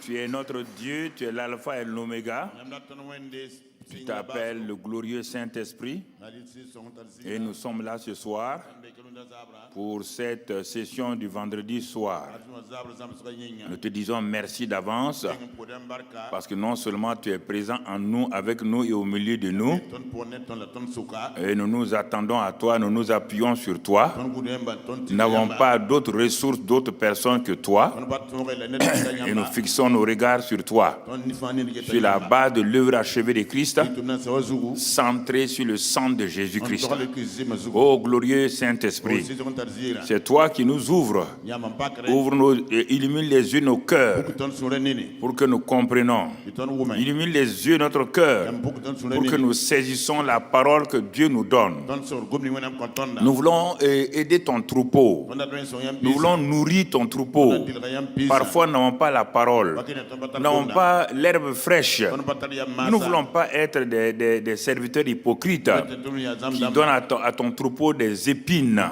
Tu es notre Dieu, tu es l'alpha et l'oméga. Tu t'appelles le glorieux Saint-Esprit. Et nous sommes là ce soir pour cette session du vendredi soir. Nous te disons merci d'avance parce que non seulement tu es présent en nous, avec nous et au milieu de nous, et nous nous attendons à toi, nous nous appuyons sur toi. Nous n'avons pas d'autres ressources, d'autres personnes que toi. Et nous fixons nos regards sur toi, sur la base de l'œuvre achevée de Christ, centrée sur le sang de Jésus-Christ. Ô glorieux Saint-Esprit, c'est toi qui nous ouvres, illumine les yeux de nos cœurs pour que nous comprenions. Illumine les yeux de notre cœur pour que nous saisissons la parole que Dieu nous donne. Nous voulons aider ton troupeau. Nous voulons nourrir ton troupeau. Parfois, nous n'avons pas la parole. Nous n'avons pas l'herbe fraîche. Nous ne voulons pas être des serviteurs hypocrites qui donnent à ton troupeau des épines.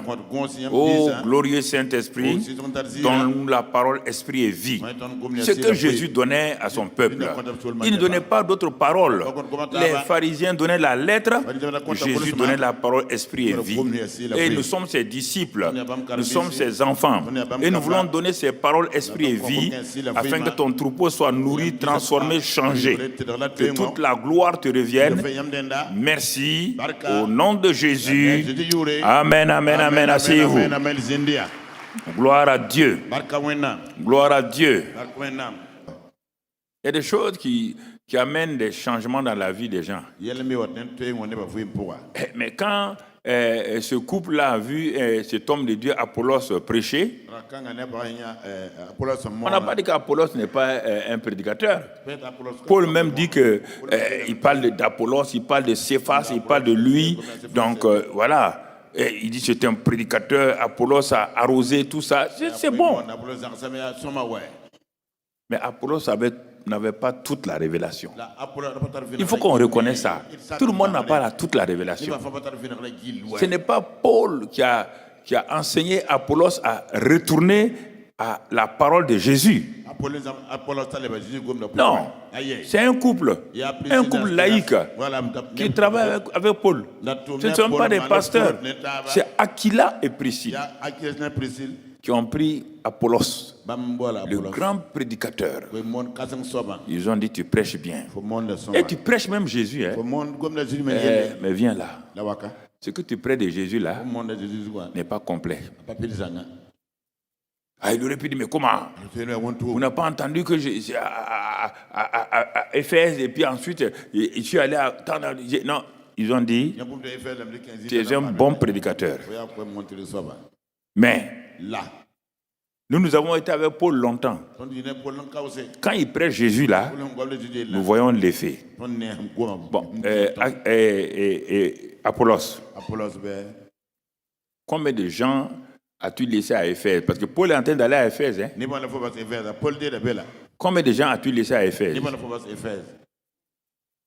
Ô glorieux Saint-Esprit, donne-nous la parole, esprit et vie. Ce que Jésus donnait à son peuple. Il ne donnait pas d'autres paroles. Les pharisiens donnaient la lettre, Jésus donnait la parole, esprit et vie. Et nous sommes ses disciples, nous sommes ses enfants. Et nous voulons donner ces paroles, esprit et vie, afin que ton troupeau soit nourri, transformé, changé. Que toute la gloire te revienne. Merci. Au nom de Jésus. Amen, amen, amen. Asseyez-vous. Gloire à Dieu. Gloire à Dieu. Il y a des choses qui amènent des changements dans la vie des gens. Mais quand ce couple-là a vu cet homme de Dieu, Apollos, prêcher, on n'a pas dit qu'Apollos n'est pas un prédicateur. Paul même dit qu'il parle d'Apollos, il parle de Céphas, il parle de lui. Donc voilà. Et il dit que c'est un prédicateur, Apollos a arrosé tout ça. C'est bon. Mais Apollos n'avait pas toute la révélation. Il faut qu'on reconnaisse ça. Tout le monde n'a pas toute la révélation. Ce n'est pas Paul qui a enseigné Apollos à retourner à la parole de Jésus. Non, c'est un couple laïque qui travaille avec Paul. Ce ne sont pas des pasteurs. C'est Aquila et Priscille qui ont pris Apollos, le grand prédicateur. Ils ont dit, tu prêches bien. Et tu prêches même Jésus. Mais viens là. Ce que tu prêches de Jésus là n'est pas complet. Il aurait pu dire, mais comment? Vous n'avez pas entendu que à Éphèse et puis ensuite, je suis allé à... Non, ils ont dit, tu es un bon prédicateur. Mais nous avons été avec Paul longtemps. Quand il prêche Jésus là, nous voyons l'effet. Bon, Apollos. Combien de gens as-tu laissé à Éphèse? Parce que Paul est en train d'aller à Éphèse. Combien de gens as-tu laissé à Éphèse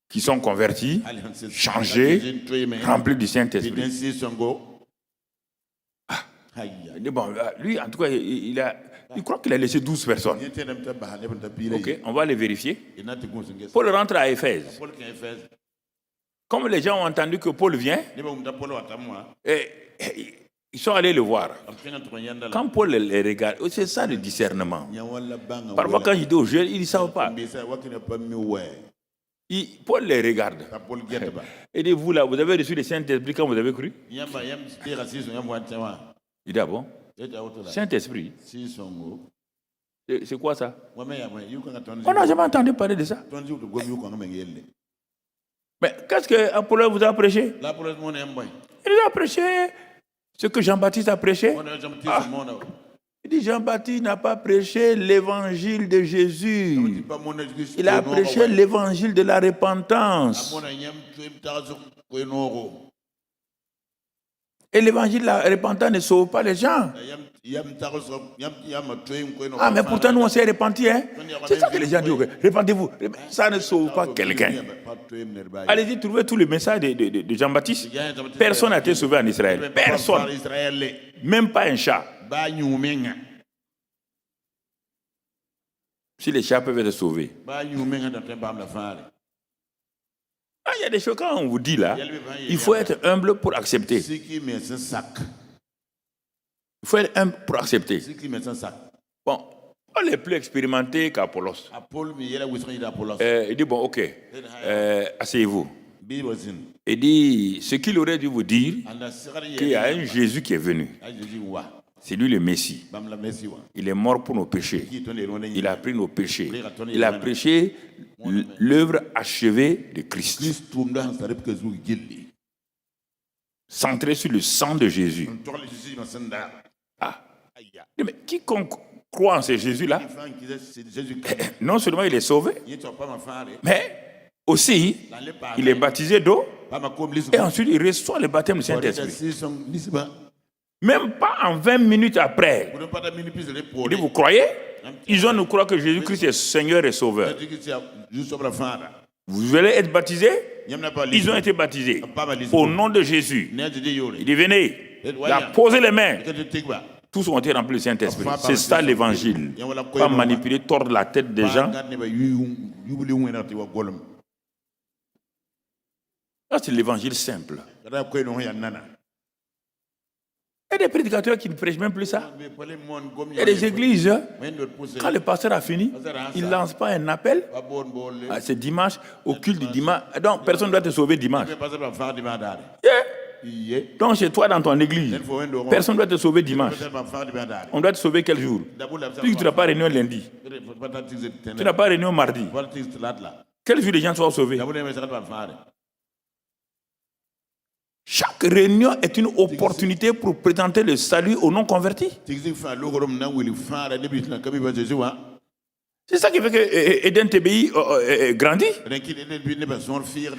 qui sont convertis, changés, remplis du Saint-Esprit? Bon, lui, en tout cas, il croit qu'il a laissé 12 personnes. Ok, on va les vérifier. Paul rentre à Éphèse. Comme les gens ont entendu que Paul vient, ils sont allés le voir. Quand Paul les regarde, c'est ça le discernement. Parfois, quand je dis aux jeunes, ils ne savent pas. Paul les regarde. Et dit, vous là, vous avez reçu le Saint-Esprit quand vous avez cru? Il dit, ah bon? Saint-Esprit? C'est quoi ça? On n'a jamais entendu parler de ça. Mais qu'est-ce que Apollos vous a prêché? Il a prêché ce que Jean-Baptiste a prêché. Il dit, Jean-Baptiste n'a pas prêché l'évangile de Jésus. Il a prêché l'évangile de la repentance. Et l'évangile de la repentance ne sauve pas les gens. Ah, mais pourtant, nous, on s'est repentis. Hein? C'est ça que les gens disent. Répentez-vous. Ça ne sauve pas quelqu'un. Allez-y, trouvez tous les messages de Jean-Baptiste. Personne n'a été sauvé en Israël. Personne. Même pas un chat. Si les chats peuvent être sauvés. Il y a des choses quand on vous dit là, il faut être humble pour accepter. Il faut être humble pour accepter. Bon, on est plus expérimenté qu'Apollos. Il dit, bon, ok, asseyez-vous. Il dit, ce qu'il aurait dû vous dire, qu'il y a un Jésus qui est venu. C'est lui le Messie. Il est mort pour nos péchés. Il a pris nos péchés. Il a prêché l'œuvre achevée de Christ. Centré sur le sang de Jésus. Ah. Mais quiconque croit en ce Jésus-là, non seulement il est sauvé, mais aussi il est baptisé d'eau et ensuite il reçoit le baptême du Saint-Esprit. Même pas en 20 minutes après. Il dit, vous croyez? Ils ont nous croire que Jésus-Christ est Seigneur et Sauveur. Vous allez être baptisés? Ils ont été baptisés. Au nom de Jésus. Il dit, venez. Il a posé les mains. Tous ont été remplis du Saint-Esprit. C'est ça l'évangile. Pas manipuler, tordre la tête des gens. Ça, c'est l'évangile simple. Il y a des prédicateurs qui ne prêchent même plus ça. Il y a des églises, quand le pasteur a fini, il ne lance pas un appel. C'est dimanche, au culte du dimanche. Donc, personne ne doit te sauver dimanche. Yeah. Donc, chez toi, dans ton église, personne ne doit te sauver dimanche. On doit te sauver quel jour? Puisque tu n'as pas réunion lundi. Tu n'as pas réunion mardi. Quel jour les gens soient sauvés? Chaque réunion est une opportunité pour présenter le salut aux non-convertis. C'est ça qui fait que Eden TBI grandit.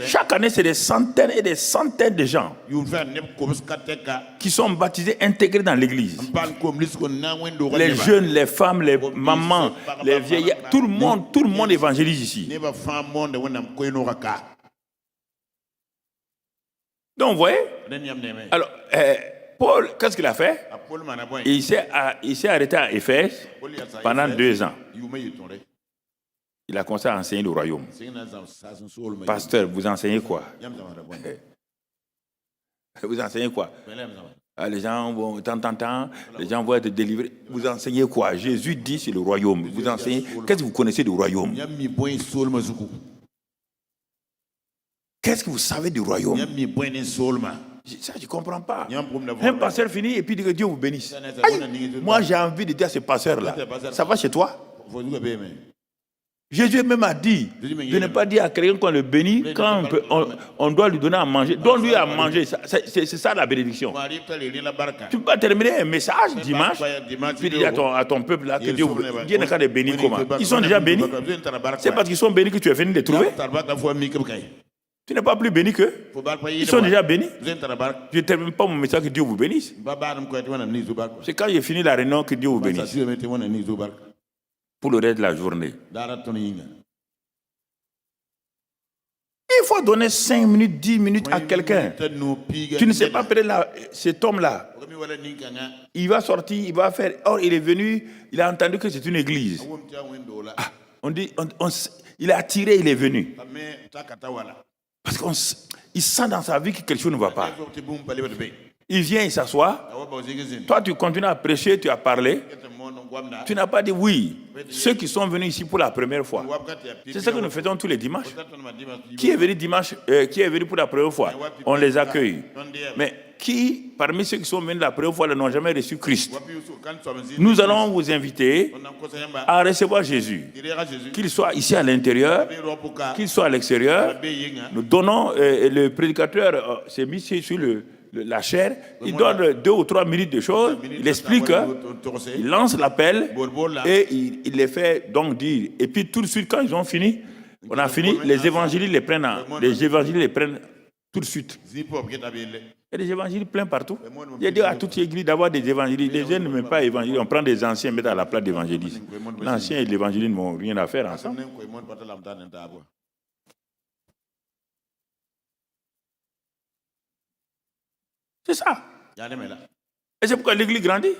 Chaque année, c'est des centaines et des centaines de gens qui sont baptisés, intégrés dans l'église. Les jeunes, les femmes, les mamans, les vieillards, tout le monde évangélise ici. Donc, vous voyez? Alors, Paul, qu'est-ce qu'il a fait? Il s'est arrêté à Éphèse pendant 2 ans. Il a commencé à enseigner le royaume. Pasteur, vous enseignez quoi? Vous enseignez quoi? Les gens vont, les gens vont être délivrés. Vous enseignez quoi? Jésus dit c'est le royaume. Vous enseignez. Qu'est-ce que vous connaissez du royaume? Qu'est-ce que vous savez du royaume? Ça, je ne comprends pas. Un pasteur finit et puis dit que Dieu vous bénisse. Aïe, moi, j'ai envie de dire à ce pasteur-là, ça va chez toi? Jésus même a dit de ne pas dire à quelqu'un qu'on le bénit quand on doit lui donner à manger. Donne-lui à manger. C'est ça la bénédiction. Tu ne peux pas terminer un message dimanche puis dire à ton peuple là que Dieu n'a qu'à les bénir comment? Ils sont déjà bénis. C'est parce qu'ils sont bénis que tu es venu les trouver. Tu n'es pas plus béni qu'eux. Ils sont déjà bénis. Je ne termine pas mon message que Dieu vous bénisse. C'est quand j'ai fini la réunion que Dieu vous bénisse. Pour le reste de la journée. Il faut donner 5 minutes, 10 minutes à quelqu'un. Tu ne sais pas, peut-être cet homme-là, il va sortir, il va faire. Or, il est venu, il a entendu que c'est une église. Ah, on dit, il est attiré, il est venu. Parce qu'il sent dans sa vie que quelque chose ne va pas. Il vient, il s'assoit. Toi, tu continues à prêcher, tu as parlé. Tu n'as pas dit oui. Ceux qui sont venus ici pour la première fois. C'est ça que nous faisons tous les dimanches. Qui est venu dimanche, qui est venu pour la première fois? On les accueille. Mais qui, parmi ceux qui sont venus la première fois, n'ont jamais reçu Christ? Nous allons vous inviter à recevoir Jésus. Qu'il soit ici à l'intérieur, qu'il soit à l'extérieur. Nous donnons, le prédicateur s'est mis sur la chair, il donne 2 ou 3 minutes de choses, il explique, il lance l'appel et il les fait donc dire. Et puis tout de suite, quand ils ont fini, on a fini, les évangélistes les prennent tout de suite. Il y a des évangélistes pleins partout. Il y a dit à toute église d'avoir des évangélistes. Les jeunes ne mettent pas évangélistes, on prend des anciens, mettent à la place d'évangélistes. L'ancien et l'évangéliste n'ont rien à faire ensemble. C'est ça. Et c'est pourquoi l'église grandit.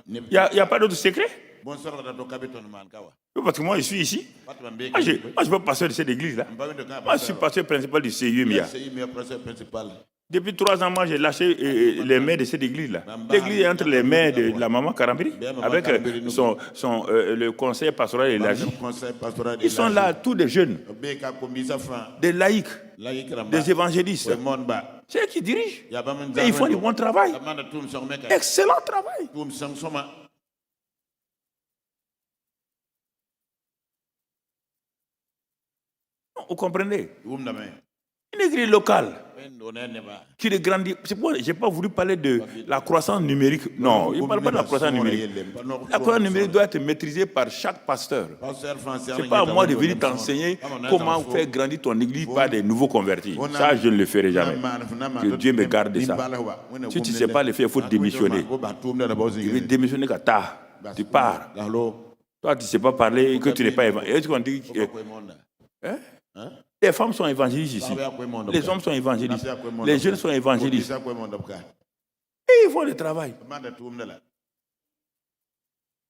Il n'y a pas d'autre secret. Parce que moi, je suis ici. Moi, je ne suis pas pasteur de cette église-là. Moi, je suis pasteur principal du CIUMIA. Depuis 3 ans, moi, j'ai lâché les mains de cette église-là. L'église est entre les mains de la maman Karambiri, avec le conseil pastoral élargi. Ils sont là, tous des jeunes, des laïcs, des évangélistes. C'est eux qui dirigent. Et ils font du bon travail. Excellent travail. Vous comprenez? Une église locale qui est grandie. Je n'ai pas voulu parler de la croissance numérique. Non, il ne parle pas de la croissance numérique. La croissance numérique doit être maîtrisée par chaque pasteur. Ce n'est pas à moi de venir t'enseigner comment faire grandir ton église par des nouveaux convertis. Ça, je ne le ferai jamais. Que Dieu me garde de ça. Si tu ne sais pas le faire, il faut démissionner. Il faut démissionner quand tu pars. Toi, tu ne sais pas parler et que tu n'es pas évangéliste. Les femmes sont évangélistes ici. Les hommes sont évangélistes. Les jeunes sont évangélistes. Et ils font le travail.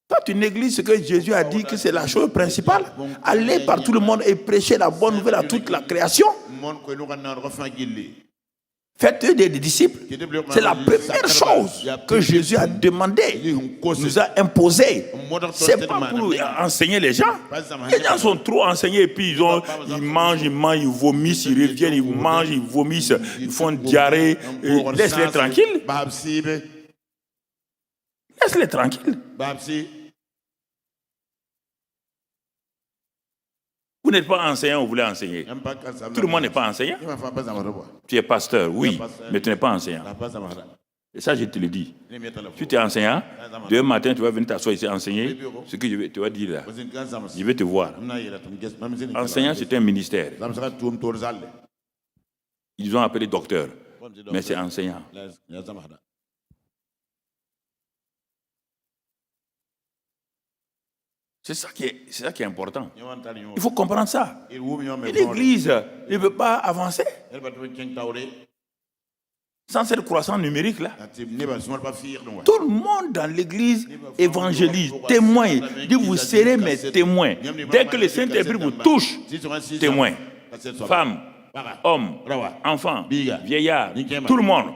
Toi, tu négliges ce que Jésus a dit que c'est la chose principale. Aller par tout le monde et prêcher la bonne nouvelle à toute la création. Faites des disciples. C'est la première chose que Jésus a demandé, nous a imposé. Ce n'est pas pour enseigner les gens. Les gens sont trop enseignés et puis ils mangent, ils vomissent, ils reviennent, ils mangent, ils vomissent, ils font diarrhée. Laisse-les tranquilles. Laisse-les tranquilles. Vous n'êtes pas enseignant, vous voulez enseigner. Tout le monde n'est pas enseignant. Tu es pasteur, oui, mais tu n'es pas enseignant. Et ça, je te le dis. Tu es enseignant, demain matin, tu vas venir t'asseoir ici enseigner ce que tu vas dire là. Je vais te voir. Enseignant, c'est un ministère. Ils ont appelé docteur, mais c'est enseignant. C'est ça qui est important. Il faut comprendre ça. L'église ne veut pas avancer sans cette croissance numérique là. Tout le monde dans l'église évangélise, témoin. Dit vous serez mes témoins. Dès que le Saint-Esprit vous touche, témoin. Femmes, hommes, enfants, vieillards, tout le monde.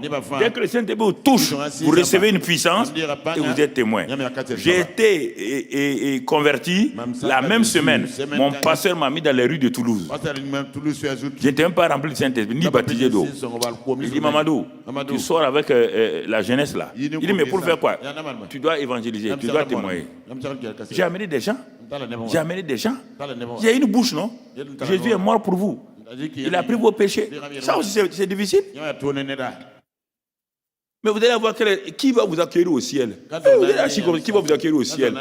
Dès que le Saint-Esprit vous touche, vous recevez une puissance et vous êtes témoin. J'ai été converti la même semaine. Mon pasteur m'a mis dans les rues de Toulouse. Je n'étais même pas rempli de Saint-Esprit, ni baptisé d'eau. Il dit Mamadou, tu sors avec la jeunesse là. Il dit mais pour faire quoi? Tu dois évangéliser, tu dois témoigner. J'ai amené des gens. J'ai une bouche, non? Jésus est mort pour vous. Il a pris vos péchés. Ça aussi, c'est difficile. Mais vous allez voir qui va vous accueillir au ciel. Qui va vous accueillir au ciel?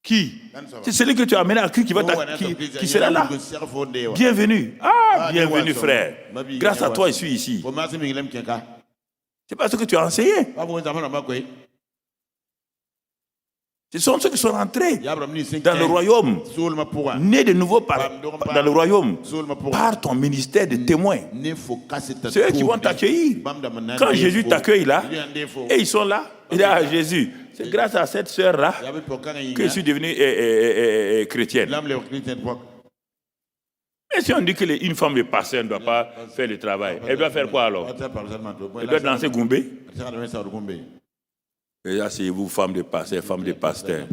Qui? C'est celui que tu as amené à Christ qui sera là. Bienvenue. Bienvenue, frère. Grâce à toi, je suis ici. C'est pas ce que tu as enseigné. Ce sont ceux qui sont rentrés dans le royaume, nés de nouveau dans le royaume, par ton ministère de témoin. C'est eux qui vont t'accueillir. Quand Jésus t'accueille là, et ils sont là, il dit à Jésus, c'est grâce à cette sœur-là que je suis devenu chrétienne. Mais si on dit qu'une femme de pasteur ne doit pas faire le travail, elle doit faire quoi alors? Elle doit danser Goumbé? Et là, c'est vous, femmes de pasteur, femmes de pasteur.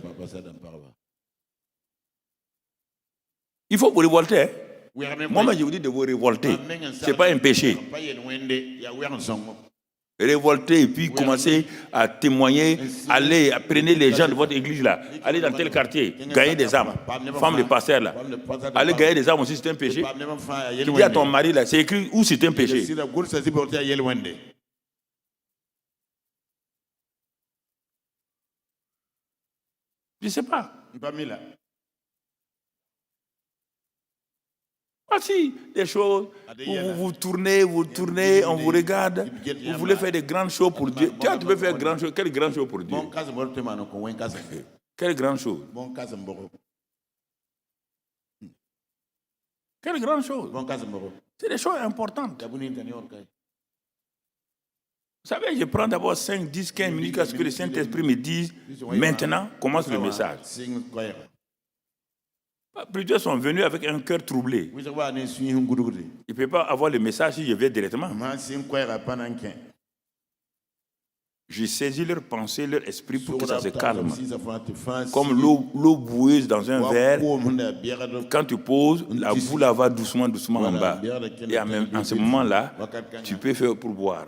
Il faut vous révolter. Hein? Moi, je vous dis de vous révolter. Ce n'est pas un péché. Révolter et puis commencer à témoigner, allez, prenez les gens de votre église là, allez dans tel quartier, gagner des âmes. Femmes de pasteur là, allez gagner des âmes aussi, c'est un péché. Tu dis à ton mari là, c'est écrit où c'est un péché. Je ne sais pas. Voici des choses où vous tournez, on vous regarde. Vous voulez faire des grandes choses pour Dieu. Tu peux faire grandes choses. Quelle grande chose pour Dieu? Quelle grande chose? Quelle grande chose? C'est des choses importantes. savez, je prends d'abord 5, 10, 15 minutes à ce que le Saint-Esprit me dise, maintenant, commence le message. Plusieurs sont venus avec un cœur troublé. Il ne peut pas avoir le message si je viens directement. J'ai saisi leur pensée, leur esprit pour que ça se calme. Comme l'eau boueuse dans un verre, quand tu poses, la boue là va doucement en bas. Et en ce moment-là, tu peux faire pour boire.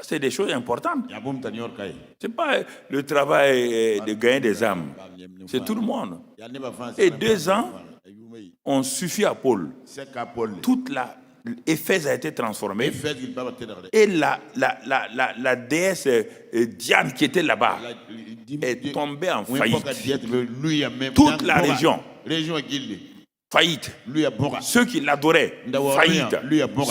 C'est des choses importantes. Ce n'est pas le travail de gagner des âmes. C'est tout le monde. Et 2 ans ont suffi à Paul. Toute Éphèse a été transformée. Et la déesse Diane qui était là-bas est tombée en faillite. Toute la région. Faillite. Ceux qui l'adoraient, faillite.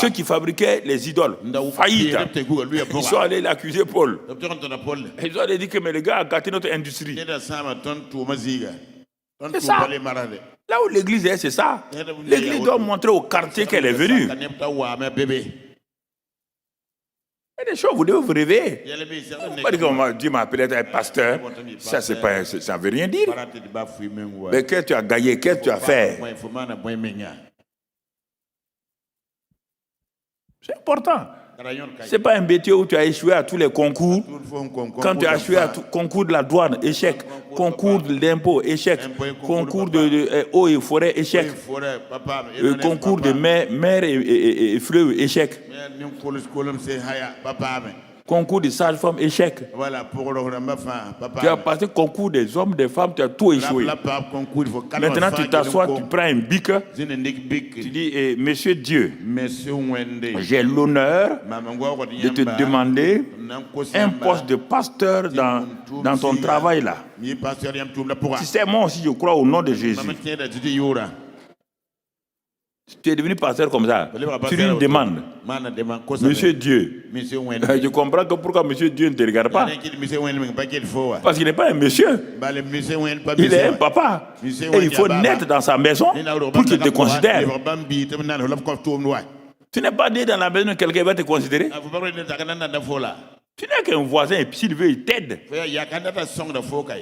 Ceux qui fabriquaient les idoles, faillite. Ils sont allés l'accuser Paul. Ils ont dit que mais le gars a gâté notre industrie. C'est ça. Là où l'église est, c'est ça. L'église doit montrer au quartier qu'elle est venue. Il y a des choses, vous devez vous réveiller. Pas dire qu'on Dieu m'a appelé être pasteur. Ça, ça ne veut rien dire. Mais qu'est-ce que tu as gagné? Qu'est-ce que tu as fait? C'est important. Ce n'est pas un métier où tu as échoué à tous les concours. Quand tu as échoué à tout concours de la douane, échec. Concours de l'impôt, échec. Concours de eau et forêt, échec. Concours de mer et fleuve, échec. Concours de sage-femme, échec. Tu as passé concours des hommes, des femmes, tu as tout échoué. Maintenant, tu t'assois, tu prends un bic, tu dis, Monsieur Dieu, j'ai l'honneur de te demander un poste de pasteur dans ton travail là. Tu sais, moi aussi, je crois au nom de Jésus. Tu es devenu pasteur comme ça. Tu lui demandes, Monsieur Dieu, je comprends que pourquoi Monsieur Dieu ne te regarde pas. Parce qu'il n'est pas un monsieur. Il est un papa. Et il faut naître dans sa maison pour qu'il te considère. Tu n'es pas né dans la maison, quelqu'un va te considérer. Tu n'es qu'un voisin et s'il veut, il t'aide.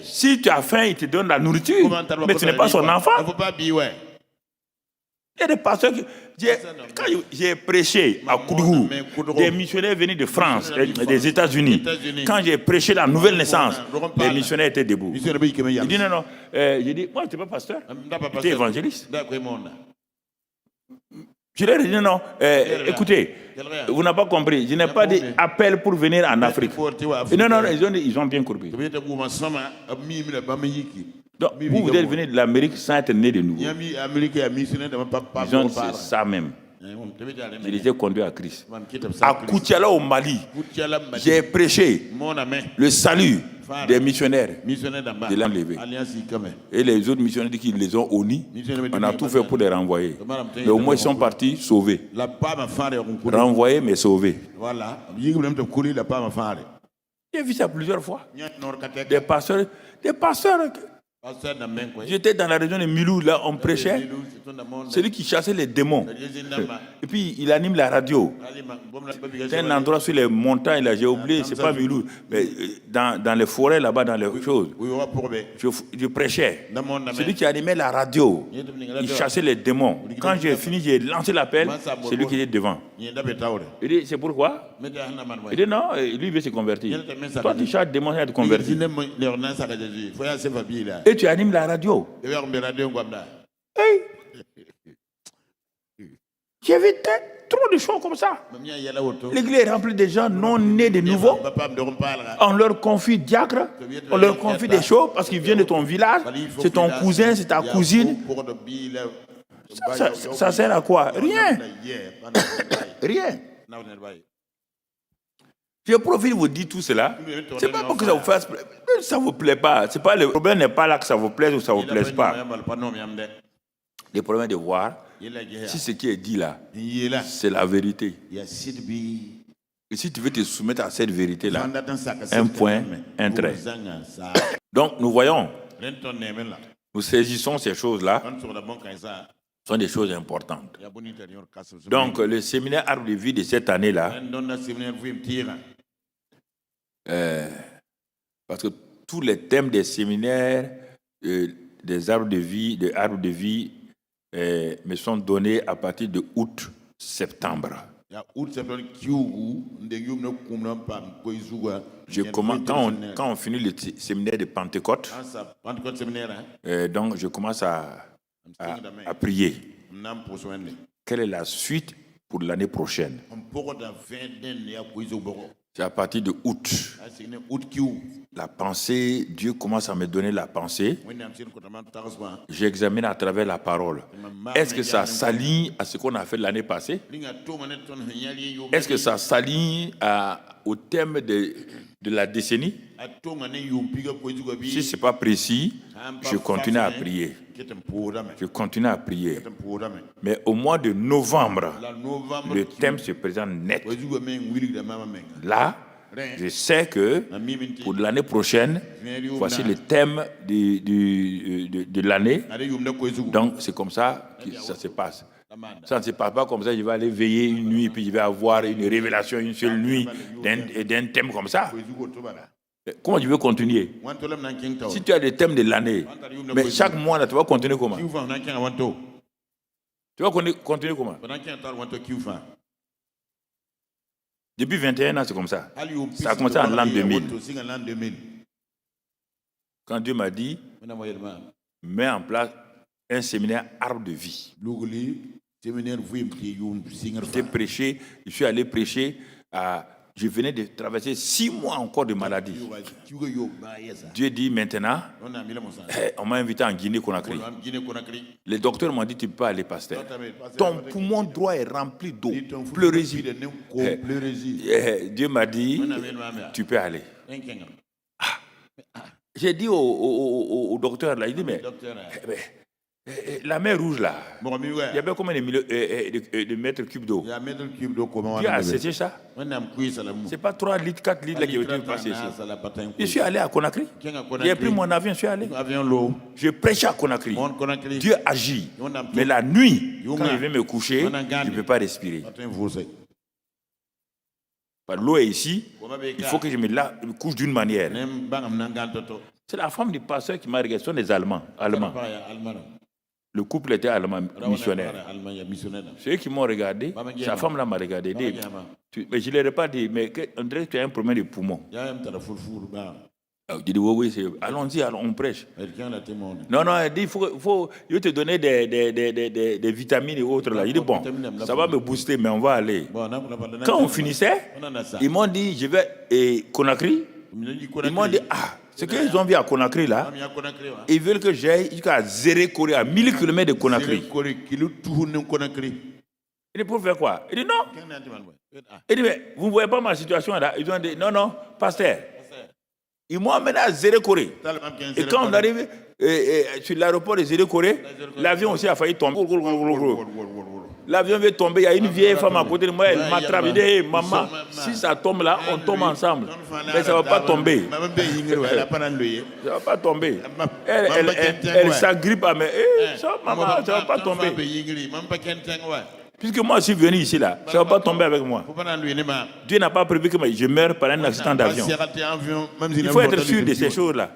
Si tu as faim, il te donne la nourriture. Mais tu n'es pas son enfant. Il y a des pasteurs quand j'ai prêché à Koudougou, des missionnaires venus de France et des États-Unis, quand j'ai prêché la nouvelle naissance, les missionnaires étaient debout. Il dit non, j'ai dit, moi, je n'étais pas pasteur, j'étais évangéliste. Je leur ai dit non, écoutez, vous n'avez pas compris, je n'ai pas dit appel pour venir en Afrique. Et non, ils ont bien compris. Donc, vous êtes venu de l'Amérique sans être né de nouveau. C'est ça même. Il était conduit à Christ. À Koutiala au Mali, j'ai prêché le salut des missionnaires de l'enlever. Et les autres missionnaires disent qu'ils les ont honnis. On a tout fait pour les renvoyer. Mais au moins ils sont partis sauvés. Renvoyés mais sauvés. J'ai vu ça plusieurs fois. Des pasteurs. J'étais dans la région de Milou, là on prêchait. Celui qui chassait les démons. Et puis il anime la radio. C'est un endroit sur les montagnes, là, j'ai oublié, c'est pas Milou. Mais dans les forêts là-bas, dans les choses. Je prêchais. Celui qui animait la radio, il chassait les démons. Quand j'ai fini, j'ai lancé l'appel, c'est lui qui était devant. Il dit, c'est pourquoi? Il dit non, lui veut se convertir. Toi tu chasses les démons, il va te convertir. Et tu animes la radio. Hey. J'ai vu trop de choses comme ça. L'église est remplie de gens non nés de nouveau. On leur confie diacre, on leur confie des choses parce qu'ils viennent de ton village. C'est ton cousin, c'est ta cousine. Ça sert à quoi? Rien. Rien. Je profite de vous dire tout cela. C'est pas pour que ça vous fasse plaisir. Ça vous plaît pas. C'est pas le problème n'est pas là que ça vous plaise ou ça vous plaise pas. Le problème est de voir si ce qui est dit là, c'est la vérité. Et si tu veux te soumettre à cette vérité-là, un point, un trait. Donc nous voyons, nous saisissons ces choses-là sont des choses importantes. Donc, le séminaire Arbre de Vie de cette année-là, parce que tous les thèmes des séminaires des arbres de vie, me sont donnés à partir de août-septembre. Quand on finit le séminaire de Pentecôte, donc je commence à prier. Quelle est la suite pour l'année prochaine? C'est à partir de août. La pensée, Dieu commence à me donner la pensée. J'examine à travers la parole. Est-ce que ça s'aligne à ce qu'on a fait l'année passée? Est-ce que ça s'aligne au thème de la décennie? Si ce n'est pas précis, je continue à prier. Je continue à prier. Mais au mois de novembre, le thème se présente net. Là, je sais que pour l'année prochaine, voici le thème de l'année. Donc, c'est comme ça que ça se passe. Ça ne se passe pas comme ça, je vais aller veiller une nuit, puis je vais avoir une révélation une seule nuit d'un thème comme ça. Comment tu veux continuer? Si tu as des thèmes de l'année, mais chaque mois, là, tu vas continuer comment? Tu vas continuer comment? Depuis 21 ans, c'est comme ça. Ça a commencé en l'an 2000. Quand Dieu m'a dit, mets en place un séminaire Arbre de Vie. Je suis allé prêcher je venais de traverser 6 mois encore de maladie. Dieu dit maintenant, on m'a invité en Guinée-Conakry. Les docteurs m'ont dit, tu ne peux pas aller, pasteur. Ton poumon droit est rempli d'eau. Pleurez-y. Dieu m'a dit, tu peux aller. J'ai dit au docteur, là, il dit, mais la mer rouge, là, il y avait combien de mètres cubes d'eau? Dieu a séché ça. Ce n'est pas 3 litres, 4 litres là, qui ont été passés ici. Je suis allé à Conakry. J'ai pris mon avion, je suis allé. Je prêchais à Conakry. Dieu agit. Mais la nuit, quand il vient me coucher, je ne peux pas respirer. L'eau est ici, il faut que je me couche d'une manière. C'est la femme du pasteur qui m'a regardé, ce sont des Allemands. Le couple était allemand, missionnaire. Ceux qui m'ont regardé, sa femme là m'a regardé. Mais je ne leur ai pas dit, mais on dirait que tu as un problème de poumon. Je dis, oui, allons-y, on prêche. Non, il dit, je vais te donner des vitamines et autres. Là. Il dit, bon, ça va me booster, mais on va aller. Quand on finissait, ils m'ont dit, je vais à Conakry. Ils m'ont dit, ce qu'ils ont vu à Conakry, là, ils veulent que j'aille jusqu'à Zérékoré, à 1000 km de Conakry. Il dit, pour faire quoi? Il dit, non. Il dit, mais vous ne voyez pas ma situation là? Ils ont dit, non, pasteur. Ils m'ont amené à Zérékoré. Et quand on arrive sur l'aéroport de Zérékoré, l'avion aussi a failli tomber. L'avion veut tomber, il y a une vieille femme à côté de moi, elle m'attrape. Elle dit, hey, maman, si ça tombe là, on tombe ensemble. Mais ça ne va pas tomber. Ça ne va pas tomber. Elle s'agrippe à mes... maman, ça ne va pas tomber. Puisque moi, je suis venu ici, là, ça ne va pas tomber avec moi. Dieu n'a pas prévu que je meure par un accident d'avion. Il faut être sûr de ces choses-là.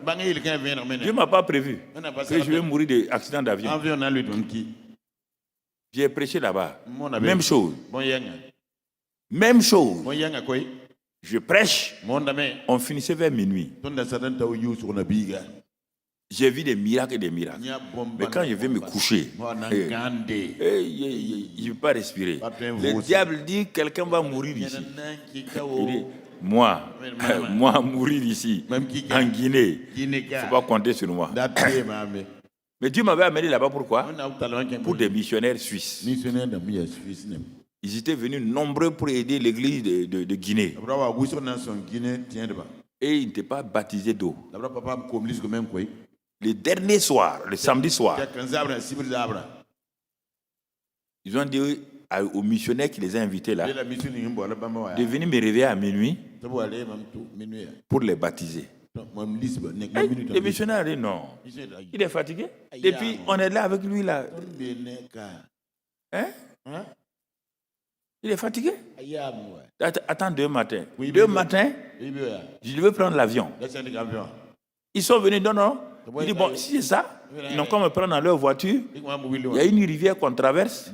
Dieu ne m'a pas prévu que je vais mourir d'accident d'avion. J'ai prêché là-bas. Même chose. Même chose. Je prêche. On finissait vers minuit. J'ai vu des miracles et des miracles. Mais quand je vais me coucher, je ne peux pas respirer. Le diable dit quelqu'un va mourir ici. Il dit, moi mourir ici, en Guinée, il ne faut pas compter sur moi. Mais Dieu m'avait amené là-bas pourquoi? Pour des missionnaires suisses. Ils étaient venus nombreux pour aider l'église de Guinée. Et ils n'étaient pas baptisés d'eau. Le dernier soir, le samedi soir, ils ont dit aux missionnaires qui les a invités là de venir me réveiller à minuit pour les baptiser. Les missionnaires disent non. Il est fatigué. Depuis, on est là avec lui là. Hein? Il est fatigué. Attends, demain matin. Demain matin, je devais prendre l'avion. Ils sont venus, non. Il dit, bon, si c'est ça, ils n'ont qu'à me prendre dans leur voiture. Il y a une rivière qu'on traverse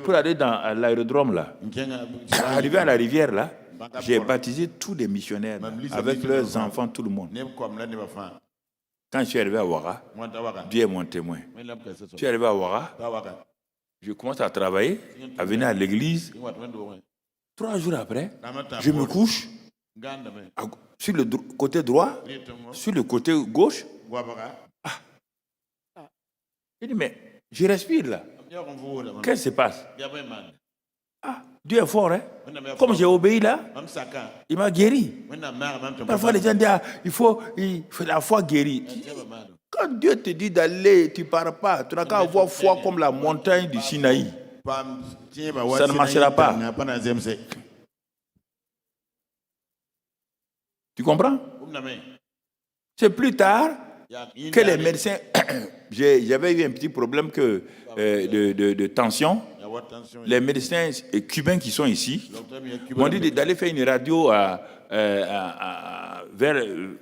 pour aller dans l'aérodrome là. Arrivé à la rivière là, j'ai baptisé tous les missionnaires là, avec leurs enfants, tout le monde. Quand je suis arrivé à Ouara, Dieu est mon témoin. Je suis arrivé à Ouara, je commence à travailler, à venir à l'église. 3 jours après, je me couche sur le côté droit, sur le côté gauche. Il dit, mais je respire là. Qu'est-ce qui se passe? Dieu est fort, hein? Comme j'ai obéi là, il m'a guéri. Parfois les gens disent, il faut la foi guérie. Quand Dieu te dit d'aller, tu ne pars pas. Tu n'as qu'à avoir foi comme la montagne du Sinaï. Ça ne marchera pas. Tu comprends? C'est plus tard que les médecins... J'avais eu un petit problème de tension. Les médecins cubains qui sont ici m'ont dit d'aller faire une radio vers le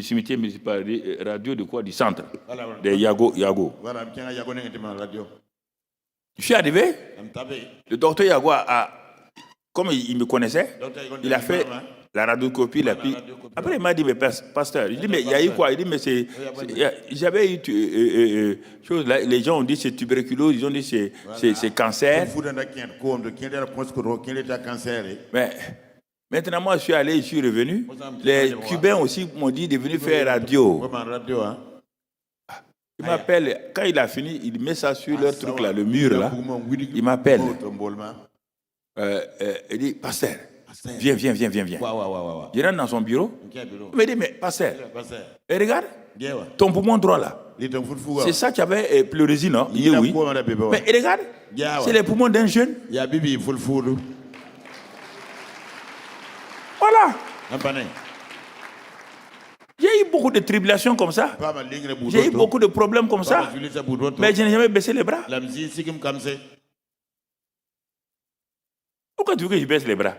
cimetière municipal, radio de quoi? Du centre, de Yago. Je suis arrivé, le docteur Yago comme il me connaissait, il a fait la radiocopie. Après, il m'a dit, mais pasteur, il dit, mais il y a eu quoi? Il dit, mais j'avais eu chose là, les gens ont dit c'est tuberculose, ils ont dit c'est cancer. Mais maintenant, moi, je suis allé, je suis revenu. Les Cubains aussi m'ont dit de venir faire radio. Il m'appelle, quand il a fini, il met ça sur leur truc là, le mur là. Il m'appelle. Il dit, pasteur, viens. Je rentre dans son bureau. Il me dit, mais pasteur, et regarde, ton poumon droit là. C'est ça qui avait pleurésie, non? Il dit oui. Mais regarde, c'est les poumons d'un jeune. Voilà. J'ai eu beaucoup de tribulations comme ça. J'ai eu beaucoup de problèmes comme ça. Mais je n'ai jamais baissé les bras. Pourquoi tu veux que je baisse les bras?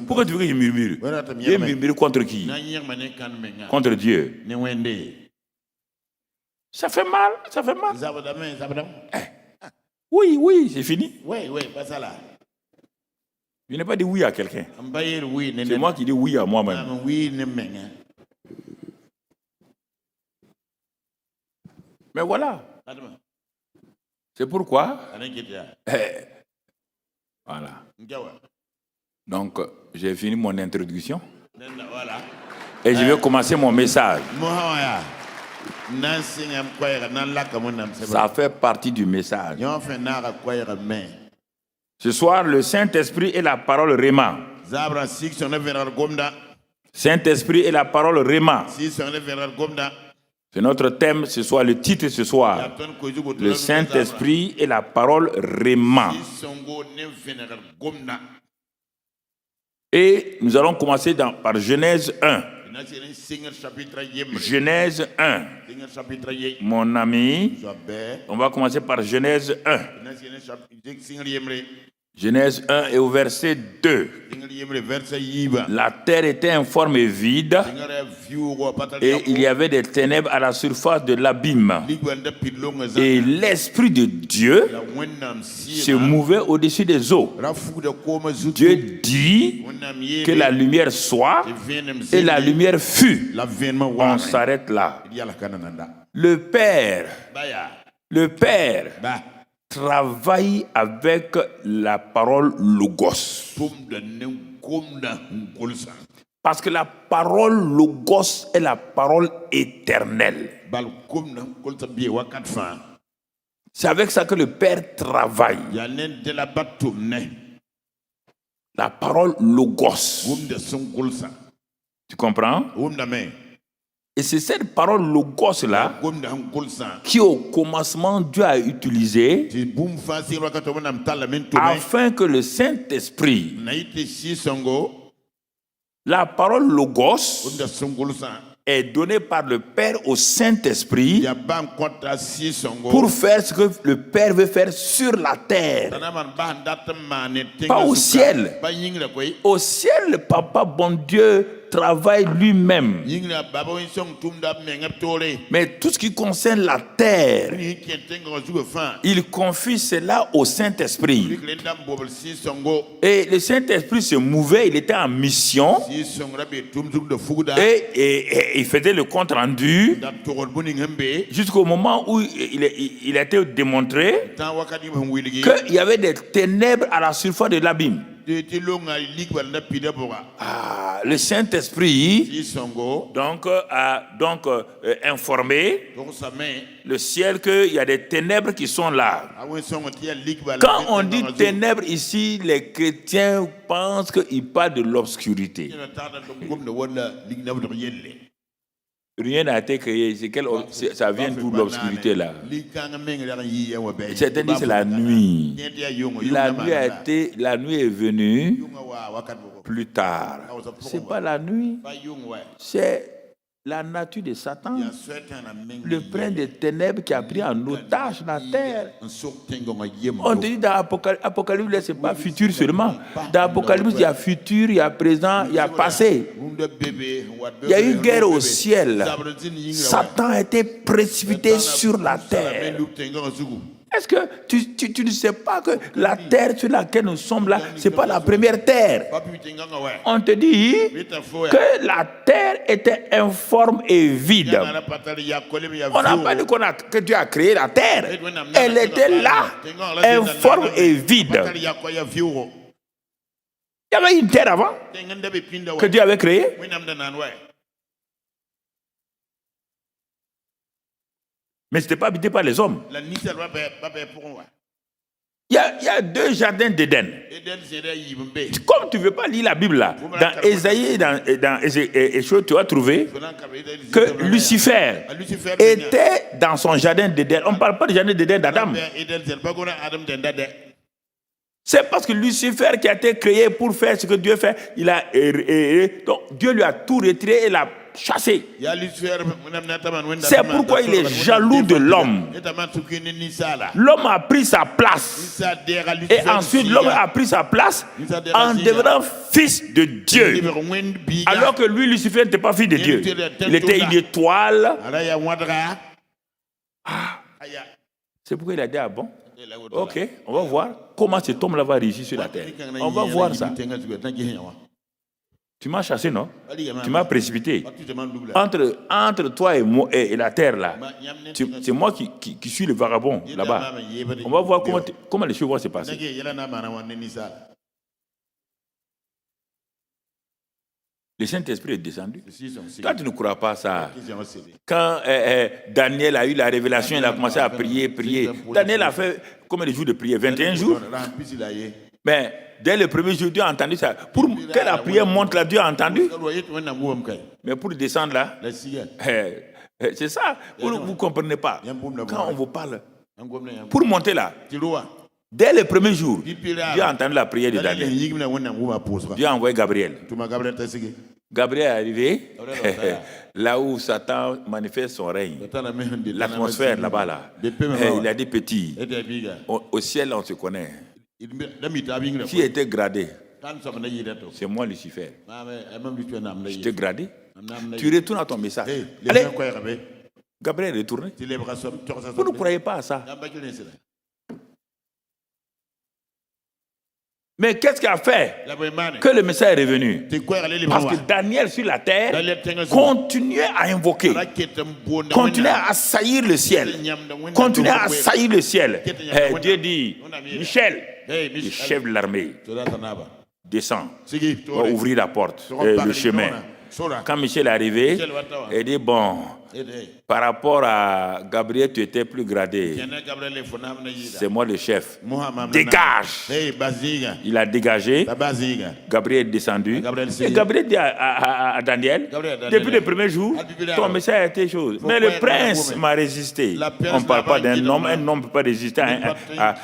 Pourquoi tu veux que je murmure? Je murmure contre qui? Contre Dieu. Ça fait mal. Oui, c'est fini. Je n'ai pas dit oui à quelqu'un. C'est moi qui dis oui à moi-même. Mais voilà. C'est pourquoi. Voilà. Donc, j'ai fini mon introduction. Et je vais commencer mon message. Ça fait partie du message. Ce soir, le Saint-Esprit est la parole Réma. Saint-Esprit est la parole Réma. C'est notre thème ce soir, le titre ce soir. Le Saint-Esprit est la parole Réma. Et nous allons commencer par Genèse 1. Genèse 1. Mon ami, on va commencer par Genèse 1. Genèse 1 et au verset 2. La terre était informe et vide, et il y avait des ténèbres à la surface de l'abîme. Et l'Esprit de Dieu se mouvait au-dessus des eaux. Dieu dit que la lumière soit, et la lumière fut. On s'arrête là. Le Père travaille avec la parole Logos. Parce que la parole Logos est la parole éternelle. C'est avec ça que le Père travaille. La parole Logos. Tu comprends? Et c'est cette parole Logos-là qui au commencement Dieu a utilisé afin que le Saint-Esprit La parole Logos est donnée par le Père au Saint-Esprit pour faire ce que le Père veut faire sur la terre. Pas au ciel. Au ciel, le Papa bon Dieu travaille lui-même. Mais tout ce qui concerne la terre, il confie cela au Saint-Esprit. Et le Saint-Esprit se mouvait, il était en mission. Et il faisait le compte rendu jusqu'au moment où il a été démontré qu'il y avait des ténèbres à la surface de l'abîme. Le Saint-Esprit a informé le ciel qu'il y a des ténèbres qui sont là. Quand on dit ténèbres ici, les chrétiens pensent qu'il parle de l'obscurité. Rien n'a été créé. Ça vient d'où l'obscurité là? Certains disent c'est la nuit. La nuit est venue plus tard. C'est pas la nuit. C'est la nature de Satan, le prince des ténèbres qui a pris en otage la terre. On te dit dans Apocalypse, ce n'est pas futur seulement. Dans Apocalypse, il y a futur, il y a présent, il y a passé. Il y a eu guerre au ciel. Satan a été précipité sur la terre. Est-ce que tu ne sais pas que la terre sur laquelle nous sommes là, ce n'est pas la première terre? On te dit que la terre était informe et vide. On n'a pas dit que Dieu a créé la terre. Elle était là, informe et vide. Il y avait une terre avant que Dieu avait créée. Mais ce n'était pas habité par les hommes. Il y a 2 jardins d'Éden. Comme tu ne veux pas lire la Bible là, dans Ésaïe et dans Échod, tu vas trouver que Lucifer était dans son jardin d'Éden. On ne parle pas du jardin d'Éden d'Adam. C'est parce que Lucifer qui a été créé pour faire ce que Dieu fait, donc Dieu lui a tout retiré et l'a chassé. C'est pourquoi il est jaloux de l'homme. L'homme a pris sa place. Et ensuite, l'homme a pris sa place en devenant fils de Dieu. Alors que lui, Lucifer, n'était pas fils de Dieu. Il était une étoile. C'est pourquoi il a dit, ah bon? Ok, on va voir comment cet homme-là va réussir sur la terre. On va voir ça. Tu m'as chassé, non? Tu m'as précipité. Entre toi et moi et la terre, là, c'est moi qui suis le vagabond, là-bas. On va voir comment les choses vont se passer. Le Saint-Esprit est descendu. Toi, tu ne crois pas ça. Quand Daniel a eu la révélation, il a commencé à prier. Daniel a fait combien de jours de prière? 21 jours. Mais dès le premier jour, Dieu a entendu ça. Pour que la prière monte là, Dieu a entendu. Mais pour descendre là, c'est ça. Vous ne comprenez pas. Quand on vous parle, pour monter là, dès le premier jour, Dieu a entendu la prière de Daniel. Dieu a envoyé Gabriel. Gabriel est arrivé là où Satan manifeste son règne. L'atmosphère là-bas, là. Il a dit petit. Au ciel, on se connaît. Qui était gradé? C'est moi, Lucifer. Je t'ai gradé. Tu retournes à ton message. Allez, Gabriel est retourné. Vous ne croyez pas à ça? Mais qu'est-ce qui a fait que le message est revenu? Parce que Daniel sur la terre continuait à invoquer, continuait à assaillir le ciel, continuait à assaillir le ciel. Dieu dit, Michel, le chef de l'armée, descend, va ouvrir la porte, le chemin. Quand Michel est arrivé, il dit, bon, par rapport à Gabriel, tu étais plus gradé. C'est moi le chef. Dégage. Il a dégagé. Gabriel est descendu. Et Gabriel dit à Daniel, depuis le premier jour, ton message a été chose. Mais le prince m'a résisté. On ne parle pas d'un homme. Un homme ne peut pas résister à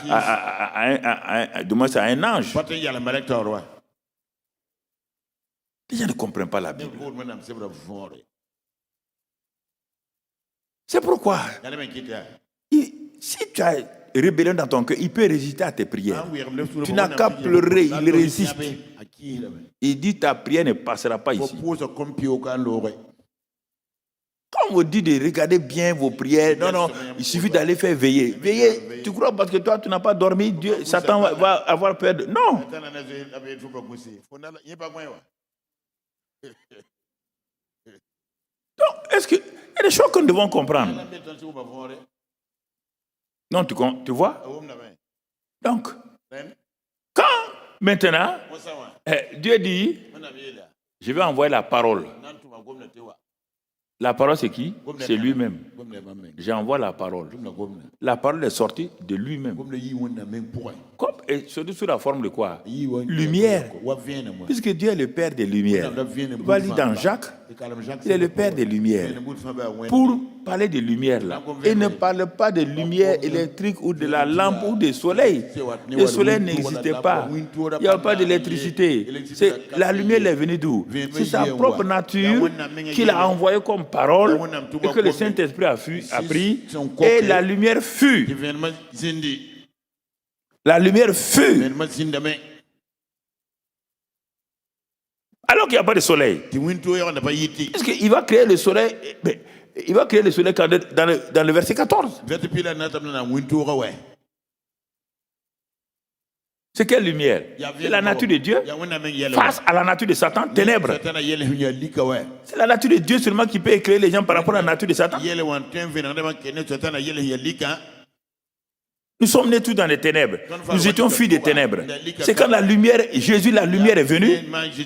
un ange. Les gens ne comprennent pas la Bible. C'est pourquoi, si tu as rébellion dans ton cœur, il peut résister à tes prières. Tu n'as qu'à pleurer, il résiste. Il dit ta prière ne passera pas ici. Quand on vous dit de regarder bien vos prières, non, il suffit d'aller faire veiller. Veiller, tu crois parce que toi tu n'as pas dormi, Dieu, Satan va avoir peur de... Non. Donc, est-ce qu'il y a des choses que nous devons comprendre? Non, tu vois? Donc, quand maintenant, Dieu dit, je vais envoyer la parole. La parole, c'est qui? C'est lui-même. J'envoie la parole. La parole est sortie de lui-même. Et surtout sous la forme de quoi? Lumière. Puisque Dieu est le Père des Lumières. On va lire dans Jacques, il est le Père des Lumières. Pour parler de lumière là, il ne parle pas de lumière électrique ou de la lampe ou du soleil. Le soleil n'existait pas. Il n'y a pas d'électricité. La lumière est venue d'où? C'est sa propre nature qu'il a envoyée comme parole et que le Saint-Esprit a pris et la lumière fut. La lumière fut. Alors qu'il n'y a pas de soleil. Est-ce qu'il va créer le soleil? Il va créer le soleil dans le verset 14. C'est quelle lumière? C'est la nature de Dieu face à la nature de Satan, ténèbres. C'est la nature de Dieu seulement qui peut éclairer les gens par rapport à la nature de Satan. Nous sommes nés tous dans les ténèbres. Nous étions filles des ténèbres. C'est quand la lumière, Jésus, la lumière est venue,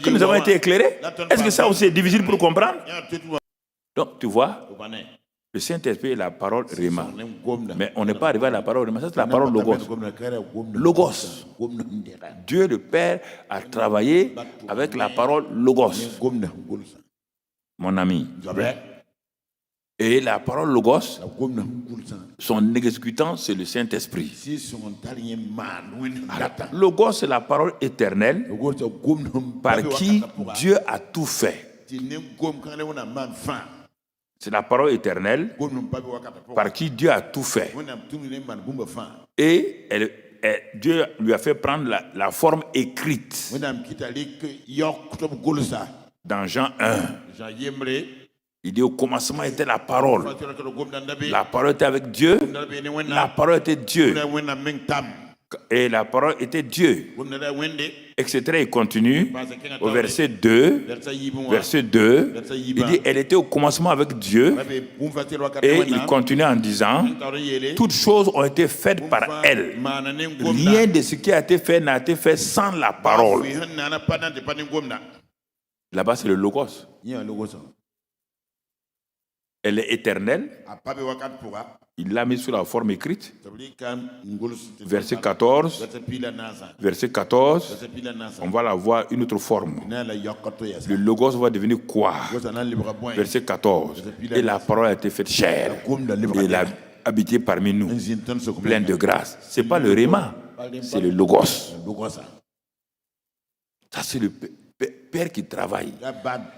que nous avons été éclairés. Est-ce que ça aussi est difficile pour comprendre? Donc, tu vois, le Saint-Esprit est la parole Réma. Mais on n'est pas arrivé à la parole Réma, ça c'est la parole Logos. Logos. Dieu le Père a travaillé avec la parole Logos. Mon ami. Et la parole Logos, son exécutant, c'est le Saint-Esprit. Logos, c'est la parole éternelle par qui Dieu a tout fait. C'est la parole éternelle par qui Dieu a tout fait. Et Dieu lui a fait prendre la forme écrite. Dans Jean 1, il dit au commencement était la parole. La parole était avec Dieu. La parole était Dieu. Et la parole était Dieu. Etc. Il continue au verset 2. Verset 2. Il dit elle était au commencement avec Dieu. Et il continue en disant toutes choses ont été faites par elle. Rien de ce qui a été fait n'a été fait sans la parole. Là-bas, c'est le Logos. Elle est éternelle. Il l'a mis sous la forme écrite. Verset 14. Verset 14. On va la voir une autre forme. Le Logos va devenir quoi? Verset 14. Et la parole a été faite chair. Et il a habité parmi nous. Plein de grâce. Ce n'est pas le Réma. C'est le Logos. Ça, c'est le Père qui travaille.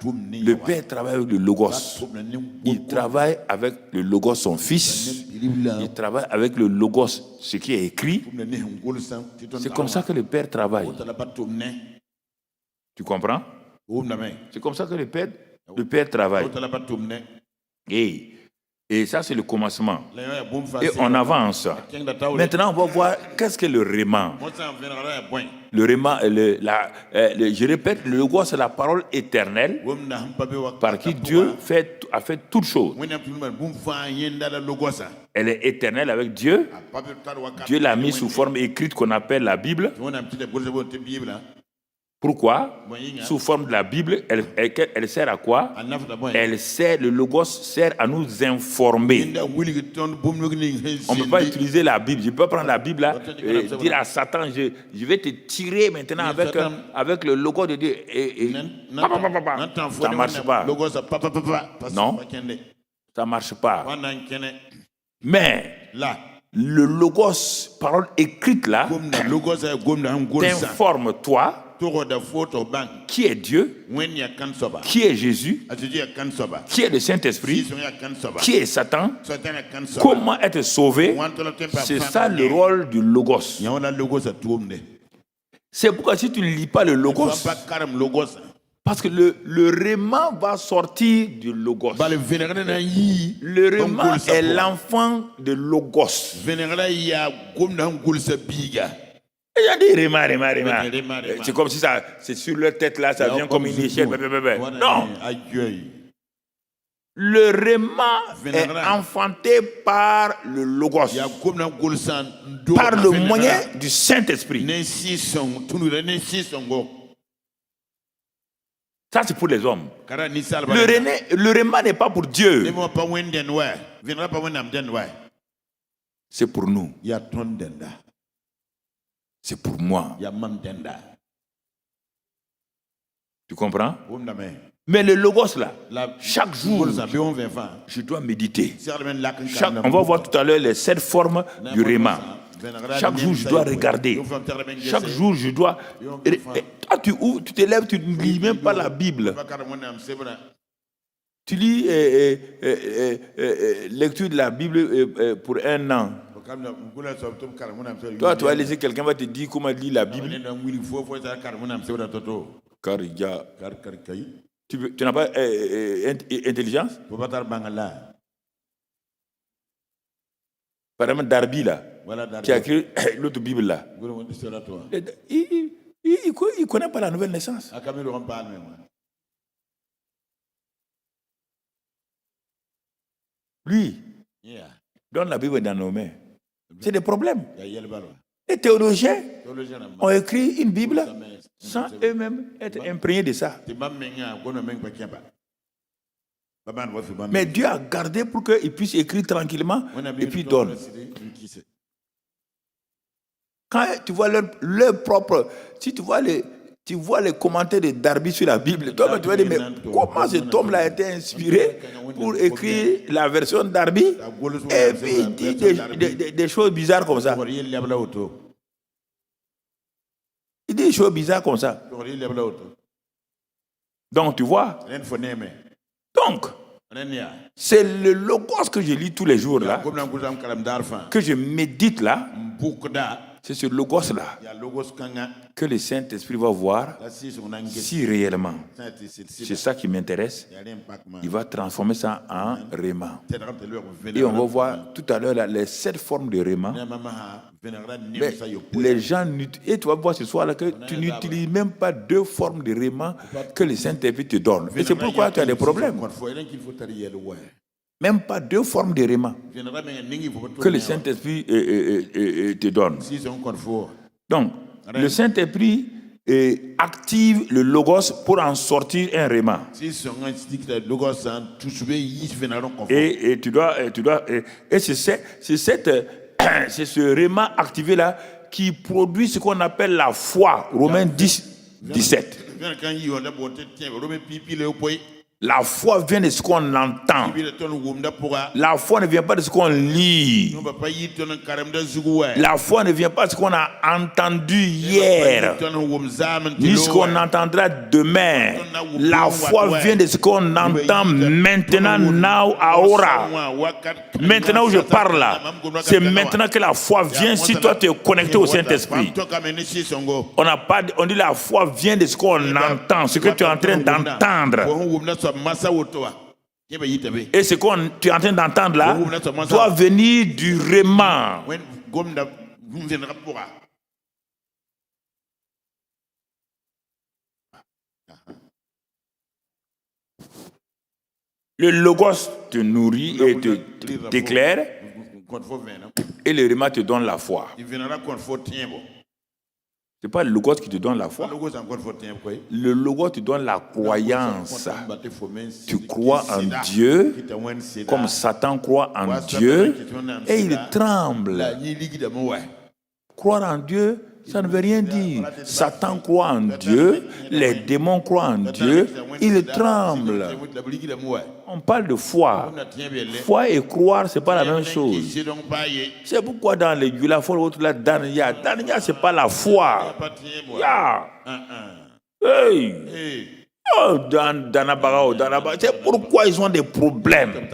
Le Père travaille avec le Logos. Il travaille avec le Logos, son Fils. Il travaille avec le Logos, ce qui est écrit. C'est comme ça que le Père travaille. Tu comprends? C'est comme ça que le Père travaille. Et ça, c'est le commencement. Et on avance. Maintenant, on va voir qu'est-ce que le Réma. Le Réma, je répète, le Logos, c'est la parole éternelle par qui Dieu a fait toutes choses. Elle est éternelle avec Dieu. Dieu l'a mis sous forme écrite qu'on appelle la Bible. Pourquoi? Sous forme de la Bible, elle sert à quoi? Le Logos sert à nous informer. On ne peut pas utiliser la Bible. Je peux prendre la Bible là, et dire à Satan, je vais te tirer maintenant avec le Logos de Dieu. Ça ne marche pas. Non, ça ne marche pas. Mais le Logos, parole écrite là, t'informe toi. qui est Dieu, qui est Jésus, qui est le Saint-Esprit, qui est Satan, comment être sauvé. C'est ça le rôle du Logos. C'est pourquoi si tu ne lis pas le Logos, parce que le Réma va sortir du Logos. Le Réma est l'enfant de Logos. Il y a des Réma. C'est comme si ça, c'est sur leur tête là, ça vient comme une échelle. Non. Le Réma est enfanté par le Logos, par le moyen du Saint-Esprit. Ça, c'est pour les hommes. Le Réma n'est pas pour Dieu. C'est pour nous. C'est pour moi. Tu comprends? Mais le Logos là, chaque jour, je dois méditer. On va voir tout à l'heure les 7 formes du Réma. Chaque jour, je dois regarder. Chaque jour, je dois... Toi, tu te lèves, tu ne lis même pas la Bible. Tu lis lecture de la Bible pour 1 an. Toi, tu vas laisser quelqu'un va te dire comment lire la Bible. Car il y a... Tu n'as pas intelligence? Par exemple, Darby, là, qui a écrit l'autre Bible, là. Il ne connaît pas la nouvelle naissance. Lui, donne la Bible dans nos mains. C'est des problèmes. Les théologiens ont écrit une Bible sans eux-mêmes être imprégnés de ça. Mais Dieu a gardé pour qu'ils puissent écrire tranquillement et puis donne. Quand tu vois leur propre... Si tu vois les commentaires de Darby sur la Bible, toi, tu vas dire, mais comment cet homme-là a été inspiré pour écrire la version Darby et puis il dit des choses bizarres comme ça. Il dit des choses bizarres comme ça. Donc, tu vois. Donc, c'est le Logos que je lis tous les jours là, que je médite là. C'est ce Logos-là que le Saint-Esprit va voir si réellement c'est ça qui m'intéresse. Il va transformer ça en Réma. Et on va voir tout à l'heure là, les 7 formes de Réma. Mais les gens, et tu vas voir ce soir là que tu n'utilises même pas 2 formes de Réma que le Saint-Esprit te donne. Et c'est pourquoi tu as des problèmes. Même pas 2 formes de Réma que le Saint-Esprit te donne. Donc, le Saint-Esprit active le Logos pour en sortir un Réma. Et tu dois et c'est ce Réma activé là qui produit ce qu'on appelle la foi. Romains 10, 17. La foi vient de ce qu'on entend. La foi ne vient pas de ce qu'on lit. La foi ne vient pas de ce qu'on a entendu hier, ni ce qu'on entendra demain. La foi vient de ce qu'on entend maintenant, now, ahora. Maintenant où je parle là, c'est maintenant que la foi vient si toi tu es connecté au Saint-Esprit. On dit la foi vient de ce qu'on entend, ce que tu es en train d'entendre. Et ce que tu es en train d'entendre là doit venir du Réma. Le Logos te nourrit et t'éclaire, et le Réma te donne la foi. Ce n'est pas le Logos qui te donne la foi. Le Logos te donne la croyance. Tu crois en Dieu, comme Satan croit en Dieu, et il tremble. Croire en Dieu, ça ne veut rien dire. Satan croit en Dieu, les démons croient en Dieu, il tremble. On parle de foi. Foi et croire, c'est pas la même chose. C'est pourquoi dans les Gulafol, l'autre là, Dania, c'est pas la foi. Hey! Oh, c'est pourquoi ils ont des problèmes.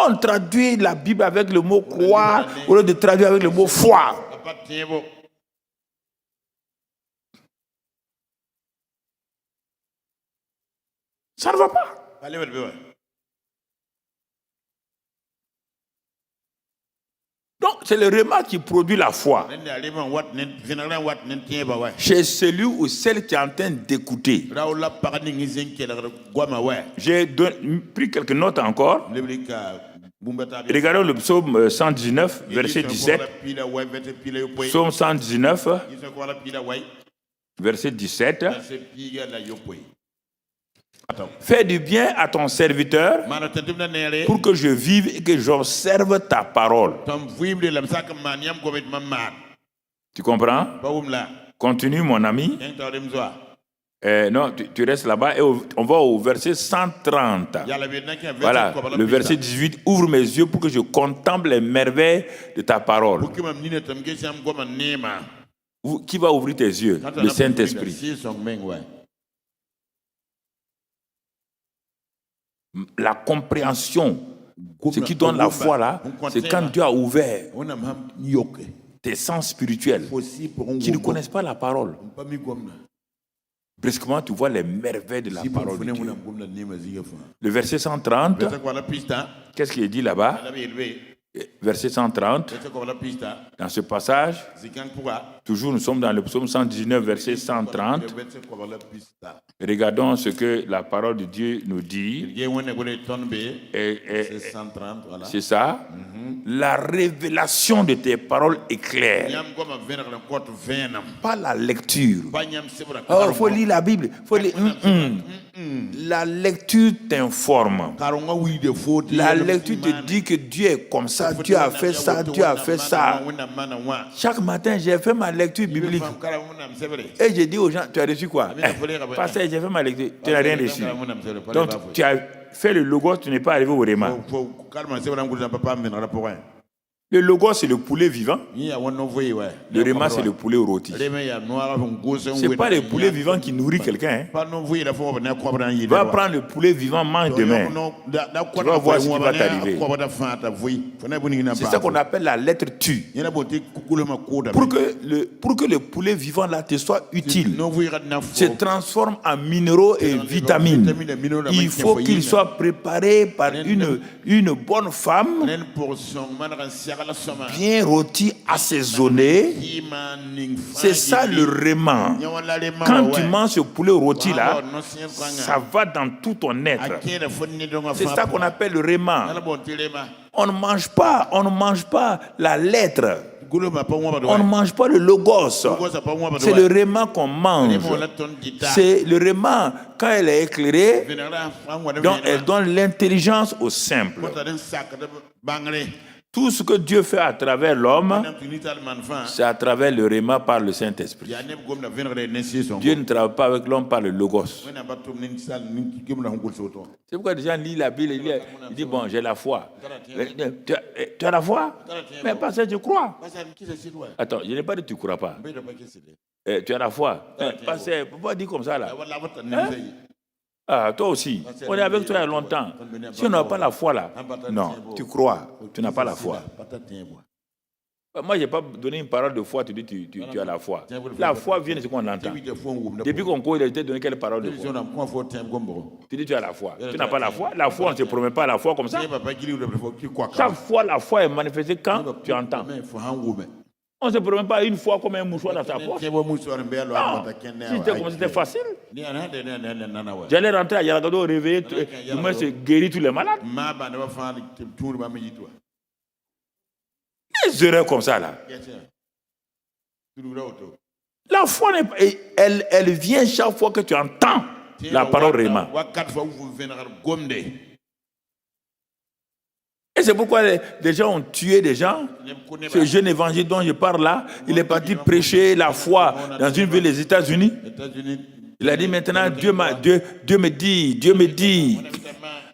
On traduit la Bible avec le mot croire au lieu de traduire avec le mot foi. Ça ne va pas. Donc, c'est le rhéma qui produit la foi. Chez celui ou celle qui est en train d'écouter. J'ai pris quelques notes encore. Regardons le psaume 119, verset 17. Psaume 119, verset 17. Fais du bien à ton serviteur pour que je vive et que j'observe ta parole. Tu comprends? Continue, mon ami. Non, tu restes là-bas et on va au verset 130. Voilà, le verset 18. Ouvre mes yeux pour que je contemple les merveilles de ta parole. Qui va ouvrir tes yeux? Le Saint-Esprit. La compréhension, ce qui donne la foi là, c'est quand Dieu a ouvert tes sens spirituels qui ne connaissent pas la parole. Brusquement, tu vois les merveilles de la parole de Dieu. Le verset 130, qu'est-ce qu'il dit là-bas? Verset 130, dans ce passage, toujours nous sommes dans le psaume 119, verset 130. Regardons ce que la parole de Dieu nous dit. C'est ça. La révélation de tes paroles est claire. Pas la lecture. Oh, il faut lire la Bible. Faut lire. La lecture t'informe. La lecture te dit que Dieu est comme ça, Dieu a fait ça, Dieu a fait ça. Chaque matin, j'ai fait ma lecture biblique. Et j'ai dit aux gens, tu as reçu quoi? Pasteur, j'ai fait ma lecture, tu n'as rien reçu. Donc, tu as fait le logo, tu n'es pas arrivé au Rhéma. Le logo, c'est le poulet vivant. Le Rhéma, c'est le poulet au rôti. Ce n'est pas le poulet vivant qui nourrit quelqu'un. Va prendre le poulet vivant, mange demain. Tu vas voir ce qui va t'arriver. C'est ça qu'on appelle la lettre tu. Pour que le poulet vivant là te soit utile, se transforme en minéraux et vitamines. Il faut qu'il soit préparé par une bonne femme, bien rôti, assaisonné. C'est ça le Rhéma. Quand tu manges ce poulet rôti là, ça va dans tout ton être. C'est ça qu'on appelle le Rhéma. On ne mange pas la lettre. On ne mange pas le logos. C'est le Rhéma qu'on mange. C'est le Rhéma, quand elle est éclairée, donc elle donne l'intelligence au simple. Tout ce que Dieu fait à travers l'homme, c'est à travers le Rhéma par le Saint-Esprit. Dieu ne travaille pas avec l'homme par le Logos. C'est pourquoi les gens lisent la Bible et ils disent, bon, j'ai la foi. Tu as la foi? Mais parce que tu crois. Attends, je n'ai pas dit que tu ne crois pas. Tu as la foi. Parce que, pourquoi dire comme ça là? Ah, toi aussi, on est avec toi il y a longtemps. Si on n'a pas la foi là, non, tu crois, tu n'as pas la foi. Moi, je n'ai pas donné une parole de foi, tu dis tu as la foi. La foi vient de ce qu'on entend. Depuis qu'on court, il a été donné quelle parole de foi? Tu dis tu as la foi. Tu n'as pas la foi. La foi, on ne te promet pas la foi comme ça. Chaque fois, la foi est manifestée quand tu entends. On ne se promet pas une fois comme un mouchoir dans sa poche. Non, si c'était comme c'était facile. J'allais rentrer à Yaragado, réveiller, moi, c'est guérir tous les malades. Des erreurs comme ça, là. La foi, elle vient chaque fois que tu entends la parole Rhéma. Et c'est pourquoi des gens ont tué des gens. Ce jeune évangile dont je parle là, il est parti prêcher la foi dans une ville des États-Unis. Il a dit maintenant, Dieu me dit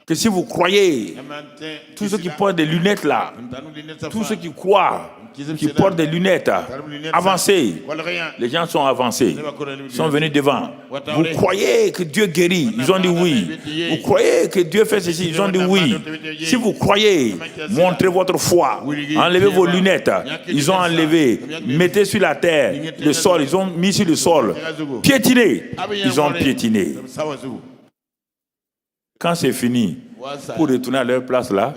que si vous croyez, tous ceux qui portent des lunettes là, tous ceux qui croient, qui portent des lunettes avancées, les gens sont avancés, sont venus devant. Vous croyez que Dieu guérit? Ils ont dit oui. Vous croyez que Dieu fait ceci? Ils ont dit oui. Si vous croyez, montrez votre foi. Enlevez vos lunettes. Ils ont enlevé. Mettez sur la terre le sol. Ils ont mis sur le sol. Piétinez. Ils ont piétiné. Quand c'est fini, pour retourner à leur place là,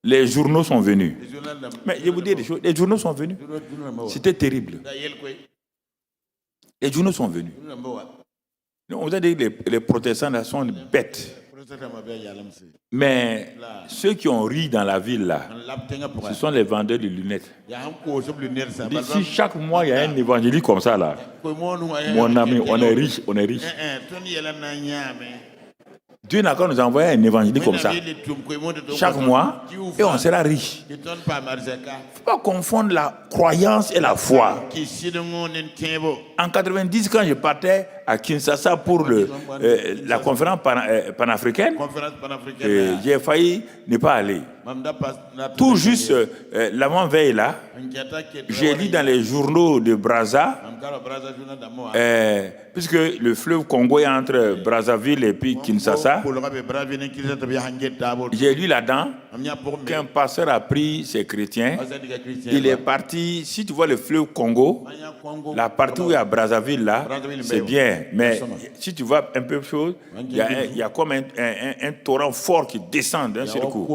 les journaux sont venus. Mais je vous dis des choses, les journaux sont venus. C'était terrible. Les journaux sont venus. On vous a dit que les protestants là sont bêtes. Mais ceux qui ont ri dans la ville là, ce sont les vendeurs de lunettes. D'ici chaque mois, il y a un évangéliste comme ça là. Mon ami, on est riche, on est riche. Dieu n'a qu'à nous envoyer un évangéliste comme ça. Chaque mois, et on sera riche. Il ne faut pas confondre la croyance et la foi. En 90, quand je partais à Kinshasa pour la conférence panafricaine, j'ai failli ne pas aller. Tout juste l'avant-veille là, j'ai lu dans les journaux de Brazza, puisque le fleuve Congo est entre Brazzaville et puis Kinshasa, j'ai lu là-dedans qu'un pasteur a pris ses chrétiens, il est parti, si tu vois le fleuve Congo, la partie où il y a Brazzaville là, c'est bien, mais si tu vois un peu de choses, il y a comme un torrent fort qui descend d'un seul coup.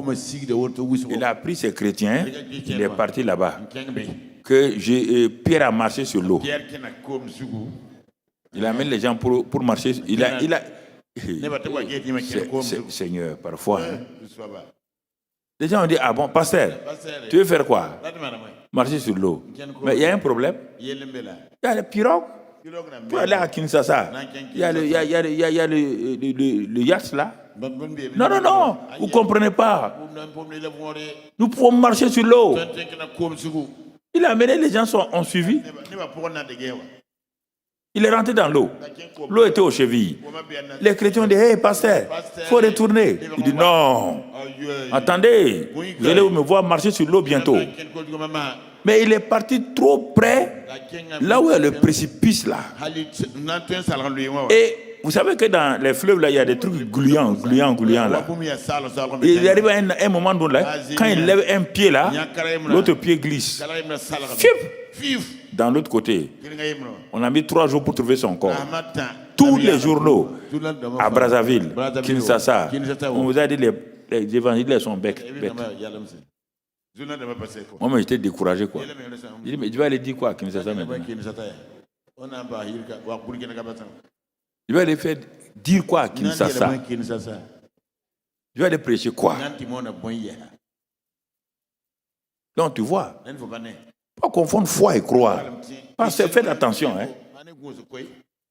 Il a pris ses chrétiens, il est parti là-bas. Pierre a marché sur l'eau. Il amène les gens pour marcher. Seigneur, parfois. Les gens ont dit, ah bon, pasteur, tu veux faire quoi? Marcher sur l'eau. Mais il y a un problème. Il y a les pirogues. Pour aller à Kinshasa, il y a le yacht là. Non, vous ne comprenez pas. Nous pouvons marcher sur l'eau. Il a amené, les gens ont suivi. Il est rentré dans l'eau. L'eau était aux chevilles. Les chrétiens ont dit, hey, pasteur, il faut retourner. Il dit, non, attendez, vous allez me voir marcher sur l'eau bientôt. Mais il est parti trop près, là où il y a le précipice là. Et vous savez que dans les fleuves là, il y a des trucs gluants là. Et il arrive à un moment donné, quand il lève un pied là, l'autre pied glisse. Dans l'autre côté, on a mis 3 jours pour trouver son corps. Tous les journaux à Brazzaville, Kinshasa, on vous a dit les évangélistes sont bêtes. Moi, j'étais découragé quoi. Je dis, mais tu vas aller dire quoi à Kinshasa maintenant? Je vais aller faire dire quoi à Kinshasa? Je vais aller prêcher quoi? Donc tu vois, pas confondre foi et croire. Faites attention. Hein.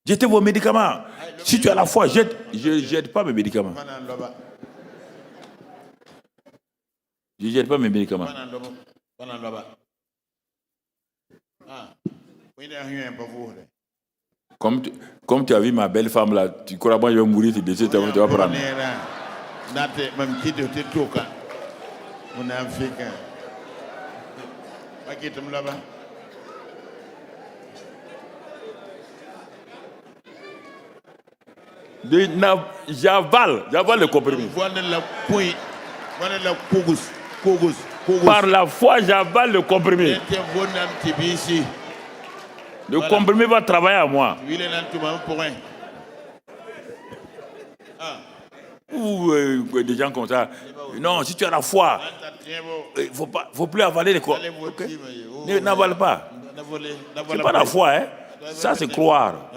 Jetez vos médicaments. Si tu as la foi, je ne jette pas mes médicaments. Je ne jette pas mes médicaments. Comme tu as vu ma belle femme là, tu crois pas que je vais mourir, tu décides, tu vas prendre. J'avale le comprimé. Par la foi, j'avale le comprimé. Le comprimé va travailler à moi. Ou des gens comme ça. Non, si tu as la foi, il ne faut plus avaler les corps. Okay? N'avale pas. Ce n'est pas la foi, hein? Ça c'est croire.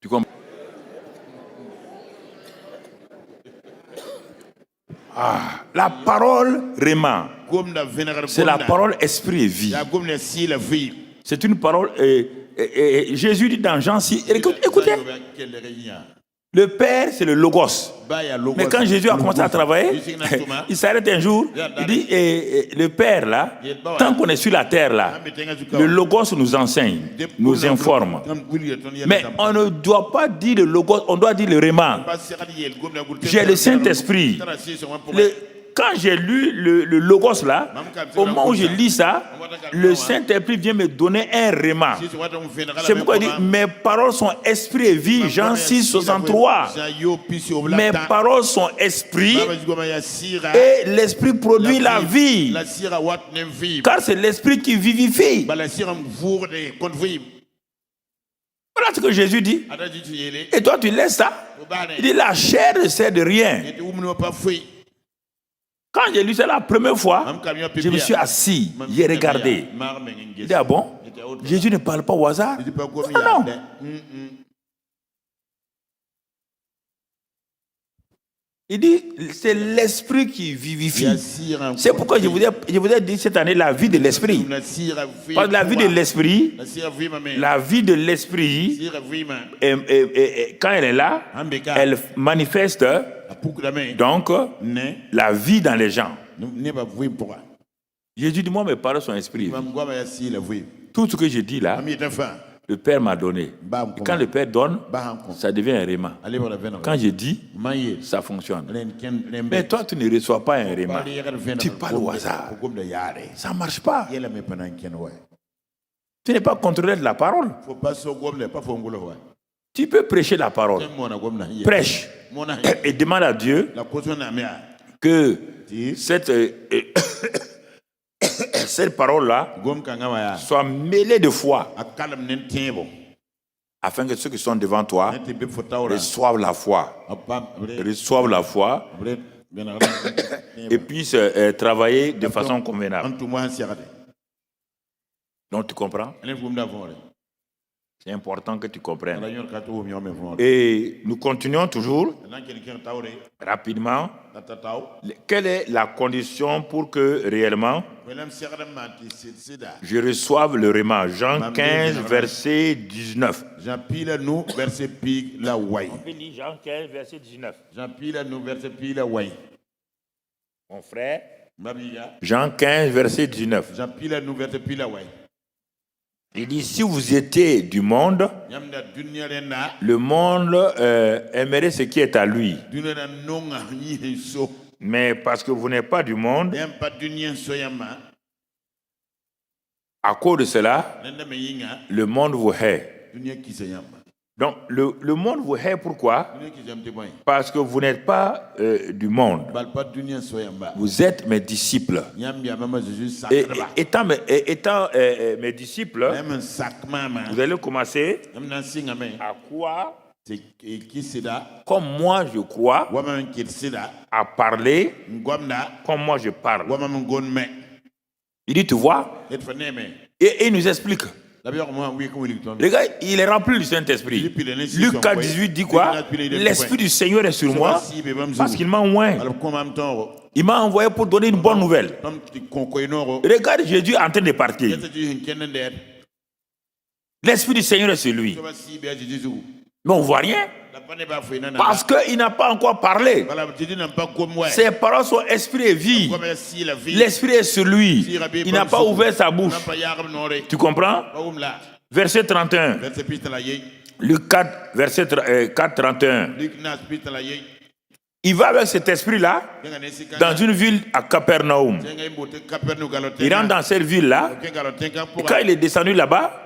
Tu comprends? La parole réma. C'est la parole esprit et vie. C'est une parole. Jésus dit dans Jean 6. Écoutez. Le Père, c'est le Logos. Mais quand Jésus a commencé à travailler, il s'arrête un jour, il dit, le Père là, tant qu'on est sur la terre là, le Logos nous enseigne, nous informe. Mais on ne doit pas dire le Logos, on doit dire le Réma. J'ai le Saint-Esprit. Quand j'ai lu le Logos là, au moment où je lis ça, le Saint-Esprit vient me donner un réma. C'est pourquoi il dit, mes paroles sont esprit et vie, Jean 6, 63. Mes paroles sont esprit et l'esprit produit la vie. Car c'est l'esprit qui vivifie. Voilà ce que Jésus dit. Et toi tu laisses ça. Il dit, la chair ne sert de rien. Quand j'ai lu ça la première fois, je me suis assis, j'ai regardé. Il dit, ah bon? Jésus ne parle pas au hasard? Non. Il dit, c'est l'esprit qui vivifie. C'est pourquoi je vous ai dit cette année la vie de l'esprit. Parce que la vie de l'esprit, quand elle est là, elle manifeste donc la vie dans les gens. Jésus dit, moi mes paroles sont esprit. Tout ce que je dis là, le Père m'a donné. Et quand le Père donne, ça devient un réma. Quand je dis, ça fonctionne. Mais toi, tu ne reçois pas un réma. Tu parles au hasard. Ça ne marche pas. Tu n'es pas contrôlé de la parole. Tu peux prêcher la parole. Prêche. Et demande à Dieu que cette parole-là soit mêlée de foi, afin que ceux qui sont devant toi reçoivent la foi, et puissent travailler de façon convenable. Donc tu comprends? C'est important que tu comprennes. Et nous continuons toujours rapidement. Quelle est la condition pour que réellement je reçoive le réma? Jean 15, verset 19. Jean 15, verset 19. Mon frère, Jean 15, verset 19. Il dit, si vous étiez du monde, le monde aimerait ce qui est à lui. Mais parce que vous n'êtes pas du monde, à cause de cela, le monde vous hait. Donc, le monde vous hait pourquoi? Parce que vous n'êtes pas du monde. Vous êtes mes disciples. Et étant mes disciples, vous allez commencer à croire comme moi je crois, à parler comme moi je parle. Il dit, tu vois, et il nous explique. Les gars, il est rempli du Saint-Esprit. Luc 4, 18 dit quoi? L'Esprit du Seigneur est sur moi parce qu'il m'a envoyé. Il m'a envoyé pour donner une bonne nouvelle. Regarde Jésus en train de partir. L'Esprit du Seigneur est sur lui. Mais on ne voit rien. Parce qu'il n'a pas encore parlé. Ses paroles sont esprit et vie. L'esprit est sur lui. Il n'a pas ouvert sa bouche. Tu comprends? Verset 31. Luc 4, verset 4, 31. Il va avec cet esprit-là dans une ville à Capernaum. Il rentre dans cette ville-là. Et quand il est descendu là-bas,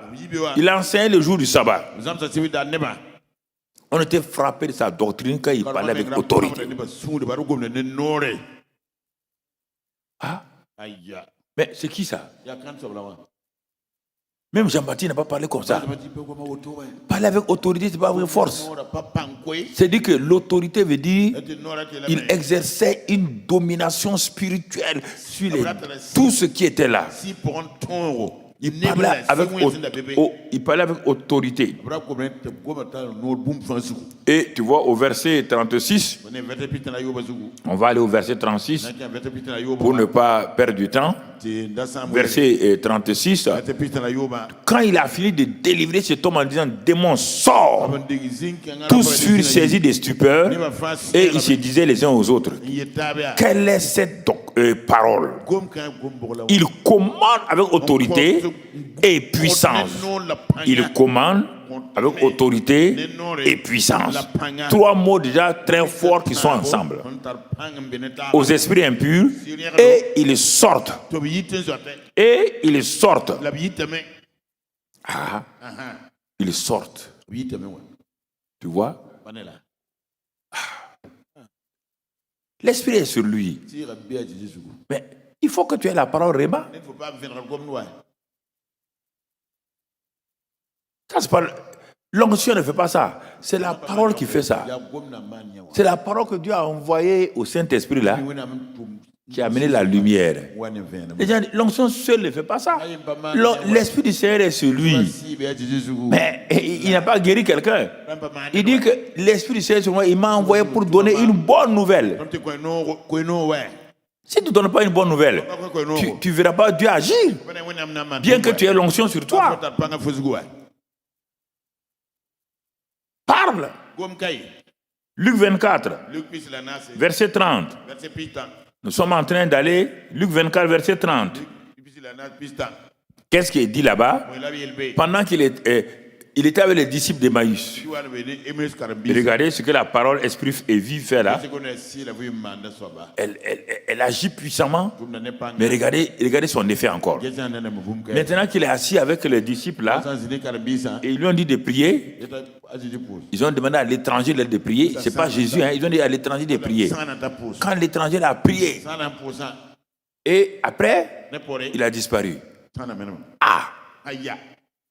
il enseigne le jour du sabbat. On était frappé de sa doctrine quand il parlait avec autorité. Ah? Mais c'est qui ça? Même Jean-Baptiste n'a pas parlé comme ça. Parler avec autorité, c'est pas avec force. C'est-à-dire que l'autorité veut dire qu'il exerçait une domination spirituelle sur tout ce qui était là. il parlait avec autorité. Et tu vois au verset 36, on va aller au verset 36 pour ne pas perdre du temps. Verset 36, quand il a fini de délivrer cet homme en disant démon sort, tous furent saisis de stupeur et ils se disaient les uns aux autres, quelle est cette parole? Il commande avec autorité et puissance. Il commande avec autorité et puissance. Trois mots déjà très forts qui sont ensemble. Aux esprits impurs, et ils sortent. Et ils sortent. Ah, ils sortent. Tu vois? L'esprit est sur lui. Mais il faut que tu aies la parole Réma. Ça, c'est pas... L'onction ne fait pas ça. C'est la parole qui fait ça. C'est la parole que Dieu a envoyée au Saint-Esprit là, qui a amené la lumière. Les gens disent, l'onction seule ne fait pas ça. L'Esprit du Seigneur est sur lui. Mais il n'a pas guéri quelqu'un. Il dit que l'Esprit du Seigneur est sur moi, il m'a envoyé pour donner une bonne nouvelle. Si tu ne donnes pas une bonne nouvelle, tu ne verras pas Dieu agir. Bien que tu aies l'onction sur toi. Parle. Luc 24, verset 30. Nous sommes en train d'aller, Luc 24, verset 30. Qu'est-ce qui est dit là-bas? Pendant qu'il était avec les disciples d'Emmaüs. Regardez ce que la parole esprit et vie fait là. Elle agit puissamment, mais regardez son effet encore. Maintenant qu'il est assis avec les disciples là, et ils lui ont dit de prier, ils ont demandé à l'étranger de prier. Ce n'est pas Jésus, hein, ils ont dit à l'étranger de prier. Quand l'étranger a prié, et après, il a disparu. Ah!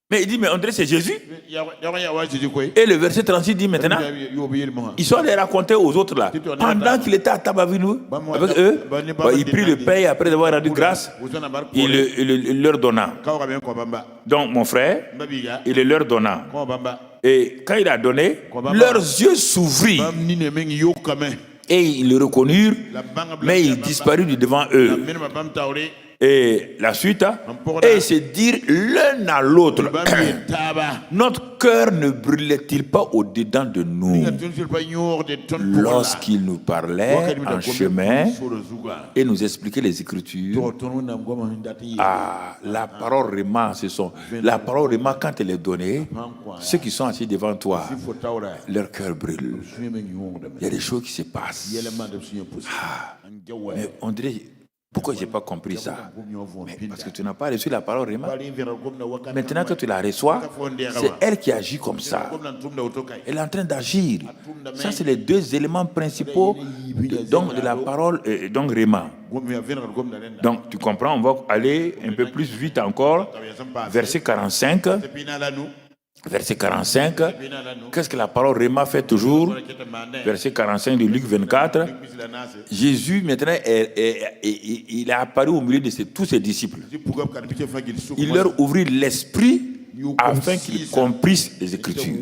Mais il dit, mais André, c'est Jésus. Et le verset 36 dit maintenant, ils sont allés raconter aux autres là. Pendant qu'il était à table avec nous, avec eux, il prit le pain et après avoir rendu grâce, il leur donna. Donc mon frère, il leur donna. Et quand il a donné, leurs yeux s'ouvrirent. Et ils le reconnurent, mais il disparut de devant eux. Et la suite, et se dire l'un à l'autre, notre cœur ne brûlait-il pas au-dedans de nous lorsqu'il nous parlait en chemin et nous expliquait les Écritures? Ah, la parole Réma, la parole Réma, quand elle est donnée, ceux qui sont assis devant toi, leur cœur brûle. Il y a des choses qui se passent. Ah, mais on dirait... Pourquoi je n'ai pas compris ça? Mais parce que tu n'as pas reçu la parole Réma. Maintenant que tu la reçois, c'est elle qui agit comme ça. Elle est en train d'agir. Ça, c'est les deux éléments principaux de la parole donc Réma. Donc, tu comprends, on va aller un peu plus vite encore. Verset 45. Verset 45, qu'est-ce que la parole Réma fait toujours? Verset 45 de Luc 24. Jésus, maintenant, il est apparu au milieu de tous ses disciples. Il leur ouvrit l'esprit afin qu'ils comprissent les Écritures.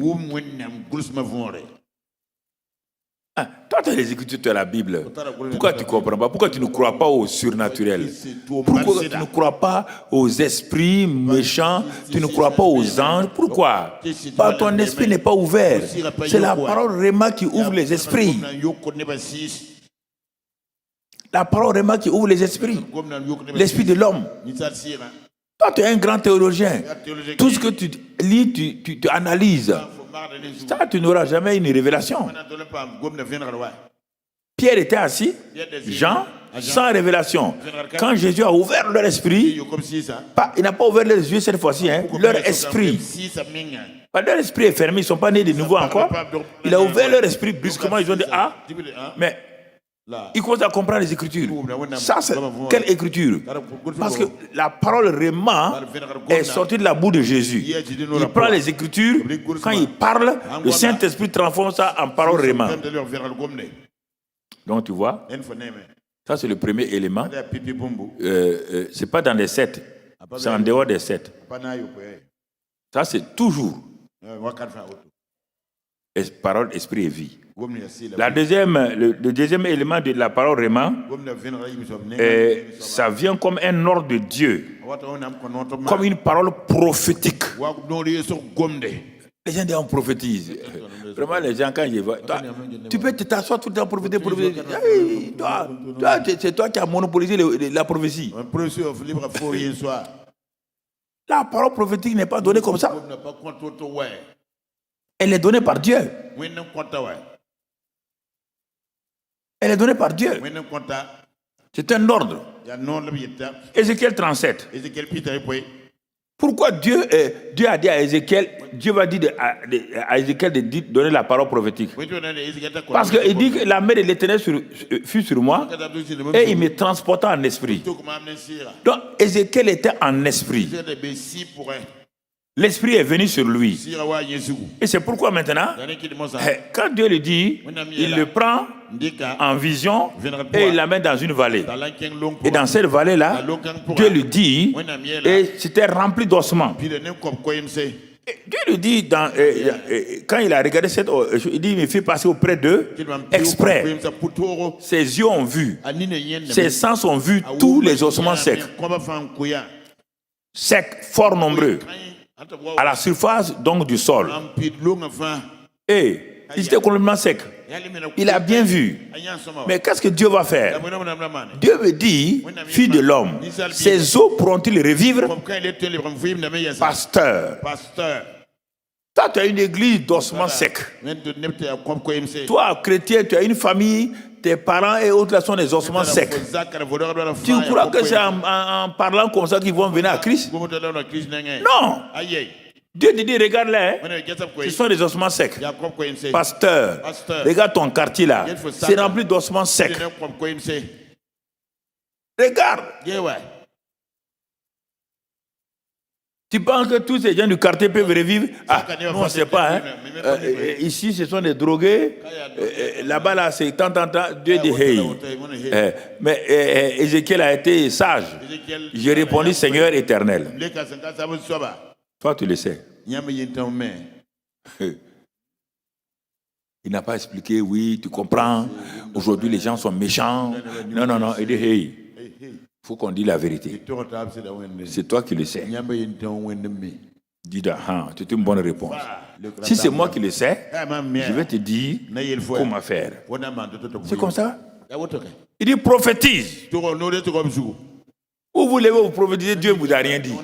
Ah, toi, tu as les Écritures, tu as la Bible. Pourquoi tu ne comprends pas? Pourquoi tu ne crois pas au surnaturel? Pourquoi tu ne crois pas aux esprits méchants? Tu ne crois pas aux anges? Pourquoi? Parce que ton esprit n'est pas ouvert. C'est la parole Réma qui ouvre les esprits. La parole Réma qui ouvre les esprits. L'esprit de l'homme. Toi, tu es un grand théologien. Tout ce que tu lis, tu analyses. Ça, tu n'auras jamais une révélation. Pierre était assis, Jean, sans révélation. Quand Jésus a ouvert leur esprit, il n'a pas ouvert leurs yeux cette fois-ci, hein, leur esprit. Leur esprit est fermé, ils ne sont pas nés de nouveau encore. Il a ouvert leur esprit brusquement, ils ont dit, ah, mais ils commencent à comprendre les Écritures. Ça, c'est quelle Écriture? Parce que la parole Réma est sortie de la bouche de Jésus. Il prend les Écritures, quand il parle, le Saint-Esprit transforme ça en parole Réma. Donc tu vois, ça c'est le premier élément. C'est pas dans les 7. C'est en dehors des 7. Ça, c'est toujours parole, esprit et vie. Le deuxième élément de la parole Réma, ça vient comme un ordre de Dieu, comme une parole prophétique. Les gens disent on prophétise. Vraiment, les gens, quand ils voient, tu peux t'asseoir tout le temps prophétiser. Hey, c'est toi qui as monopolisé la prophétie. La parole prophétique n'est pas donnée comme ça. Elle est donnée par Dieu. Elle est donnée par Dieu. C'est un ordre. Ézéchiel 37. Pourquoi Dieu a dit à Ézéchiel, Dieu va dire à Ézéchiel de donner la parole prophétique? Parce qu'il dit que la main de l'Éternel fut sur moi et il me transporta en esprit. Donc Ézéchiel était en esprit. L'esprit est venu sur lui. Et c'est pourquoi maintenant, quand Dieu le dit, il le prend en vision et il l'amène dans une vallée. Et dans cette vallée-là, Dieu lui dit, et c'était rempli d'ossements. Dieu lui dit, quand il a regardé cette, il dit, il me fait passer auprès d'eux exprès. Ses yeux ont vu, ses sens ont vu tous les ossements secs. Secs, fort nombreux. À la surface donc du sol. Et il était complètement sec. Il a bien vu. Mais qu'est-ce que Dieu va faire? Dieu me dit, fille de l'homme, ces os pourront-ils revivre? Pasteur. Toi, tu as une église d'ossements secs. Toi, chrétien, tu as une famille, tes parents et autres là sont des ossements secs. Tu crois que c'est en parlant comme ça qu'ils vont venir à Christ? Non. Dieu te dit, regarde là, ce sont des ossements secs. Pasteur, regarde ton quartier là, c'est rempli d'ossements secs. Regarde. Tu penses que tous ces gens du quartier peuvent revivre? Ah, non, on ne sait pas. Hein. Ici, ce sont des drogués. Là-bas, là, c'est tant. Dieu dit, hey. Mais Ézéchiel a été sage. J'ai répondu, Seigneur éternel. Toi, tu le sais. Il n'a pas expliqué, oui, tu comprends. Aujourd'hui, les gens sont méchants. Non. Il dit, hey. Il faut qu'on dise la vérité. C'est toi qui le sais. Dis c'est une bonne réponse. Si c'est moi qui le sais, je vais te dire comment faire. C'est comme ça. Il dit prophétise. Où vous voulez vous prophétiser, Dieu ne vous a rien dit.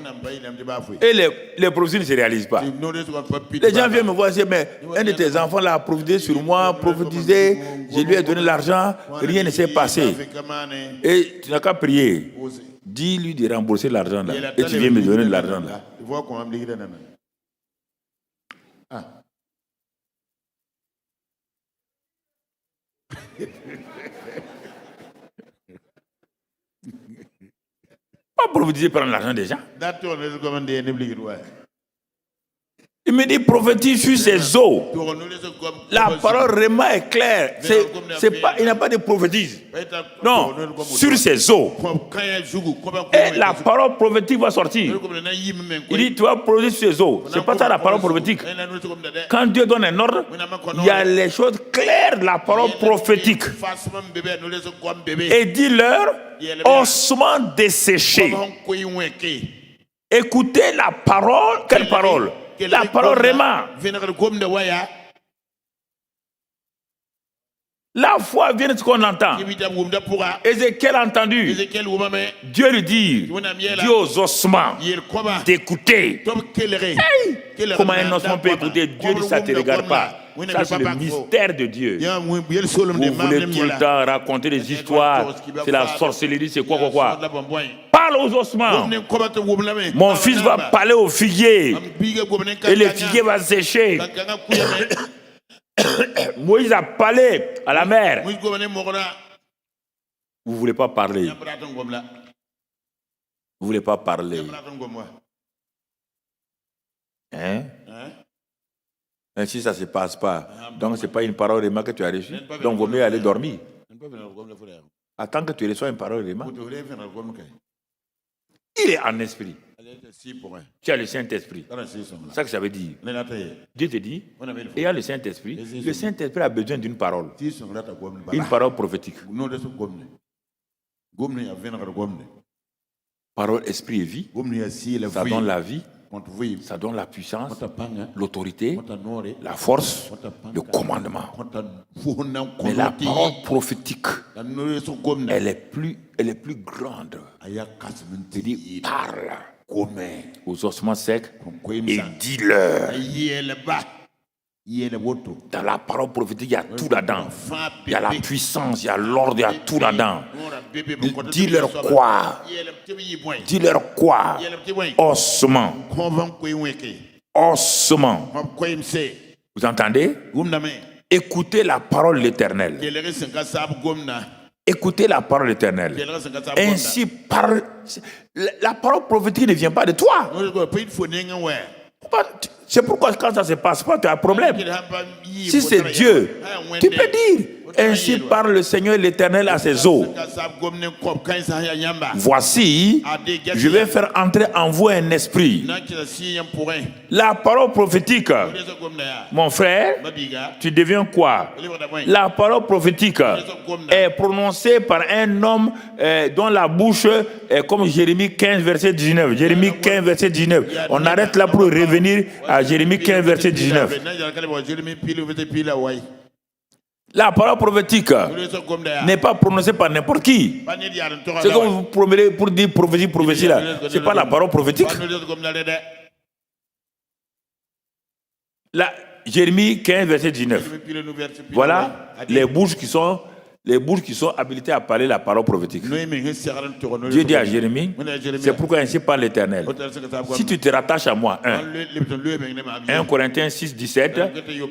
Et les prophéties ne se réalisent pas. Les gens viennent me voir et disent, mais un de tes enfants là a prophétisé sur moi, prophétisé, je lui ai donné l'argent, rien ne s'est passé. Et tu n'as qu'à prier. Dis-lui de rembourser l'argent là. Et tu viens me donner de l'argent là. Pas prophétiser prendre l'argent des gens. Il me dit prophétise sur ses os. La parole vraiment est claire. Il n'a pas de prophétise. Non, sur ses os. Et la parole prophétique va sortir. Il dit tu vas prophétiser sur ses os. C'est pas ça la parole prophétique. Quand Dieu donne un ordre, il y a les choses claires, la parole prophétique. Et dis-leur, ossements desséchés. Écoutez la parole. Quelle parole? La parole Réma. La foi vient de ce qu'on entend. Ézéchiel a entendu. Dieu lui dit, Dieu aux ossements, d'écouter. Hey! Comment un ossement peut écouter? Dieu dit, ça ne te regarde pas. Ça, c'est le mystère de Dieu. Vous voulez tout le temps raconter des histoires. C'est la sorcellerie, c'est quoi. Parle aux ossements. Mon fils va parler au figuier. Et le figuier va sécher. Moïse a parlé à la mer. Vous ne voulez pas parler. Vous ne voulez pas parler. Hein? Et si ça ne se passe pas, donc ce n'est pas une parole Réma que tu as reçue. Donc il vaut mieux aller dormir. Attends que tu reçois une parole Réma. Il est en esprit. Tu as le Saint-Esprit. C'est ça que ça veut dire. Dieu te dit, il y a le Saint-Esprit. Le Saint-Esprit a besoin d'une parole. Une parole prophétique. Parole, esprit et vie. Ça donne la vie. Ça donne la puissance, l'autorité, la force, le commandement. Mais la parole prophétique, elle est plus grande. Il dit, parle aux ossements secs et dis-leur. Dans la parole prophétique, il y a tout là-dedans. Il y a la puissance, il y a l'ordre, il y a tout là-dedans. Dis-leur quoi? Dis-leur quoi? Ossements. Ossements. Vous entendez? Écoutez la parole de l'Éternel. Écoutez la parole de l'Éternel. Ainsi parle. La parole prophétique ne vient pas de toi. C'est pourquoi quand ça ne se passe pas, tu as un problème. Si c'est Dieu, tu peux dire, ainsi parle le Seigneur l'Éternel à ses eaux. Voici, je vais faire entrer en vous un esprit. La parole prophétique, mon frère, tu deviens quoi? La parole prophétique est prononcée par un homme dont la bouche est comme Jérémie 15, verset 19. Jérémie 15, verset 19. On arrête là pour revenir à Jérémie 15, verset 19. La parole prophétique n'est pas prononcée par n'importe qui. C'est comme vous promettez pour dire prophétie là. Ce n'est pas la parole prophétique. Là, Jérémie 15, verset 19. Voilà les bouches qui sont habilitées à parler la parole prophétique. Dieu dit à Jérémie, c'est pourquoi ainsi parle l'Éternel. Si tu te rattaches à moi, 1 Corinthiens 6, 17,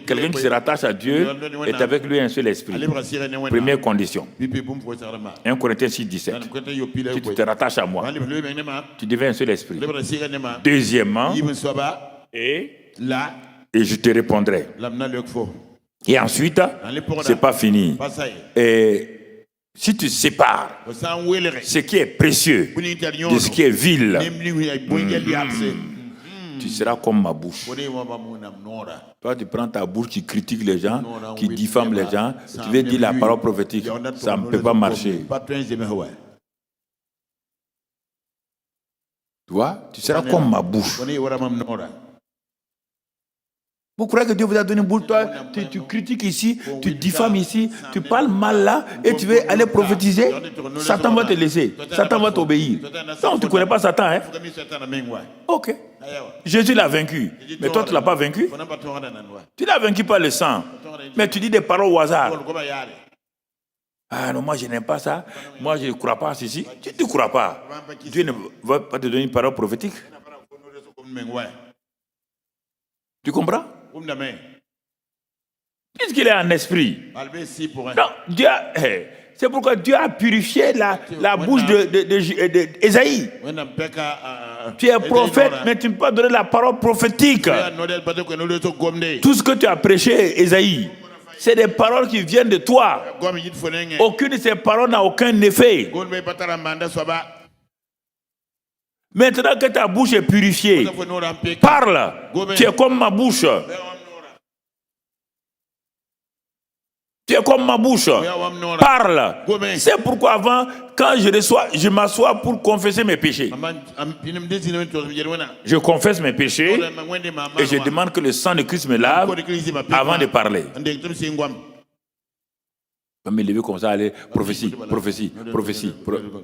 quelqu'un qui se rattache à Dieu est avec lui un seul esprit. Première condition. 1 Corinthiens 6, 17. Si tu te rattaches à moi, tu deviens un seul esprit. Deuxièmement, et je te répondrai. Et ensuite, c'est pas fini. Et si tu sépares ce qui est précieux de ce qui est vil, tu seras comme ma bouche. Toi, tu prends ta bouche qui critique les gens, qui diffame les gens, tu veux dire la parole prophétique. Ça ne peut pas marcher. Tu vois, tu seras comme ma bouche. Vous croyez que Dieu vous a donné une bouche, toi, tu critiques ici, tu diffames ici, tu parles mal là, et tu veux aller prophétiser? Satan va te laisser, Satan va t'obéir. Non, tu ne connais pas Satan, hein? Ok. Jésus l'a vaincu, mais toi tu ne l'as pas vaincu. Tu l'as vaincu par le sang, mais tu dis des paroles au hasard. Ah non, moi je n'aime pas ça, moi je ne crois pas à ceci. Tu ne crois pas. Dieu ne va pas te donner une parole prophétique. Tu comprends? Puisqu'il est en esprit. Non, Dieu c'est pourquoi Dieu a purifié la bouche d'Ésaïe. Tu es prophète, mais tu ne peux pas donner la parole prophétique. Tout ce que tu as prêché, Ésaïe, c'est des paroles qui viennent de toi. Aucune de ces paroles n'a aucun effet. Maintenant que ta bouche est purifiée, parle. Tu es comme ma bouche. Tu es comme ma bouche. Parle. C'est pourquoi avant, quand je m'assois pour confesser mes péchés. Je confesse mes péchés et je demande que le sang de Christ me lave avant de parler. Je me lever comme ça, aller prophétie.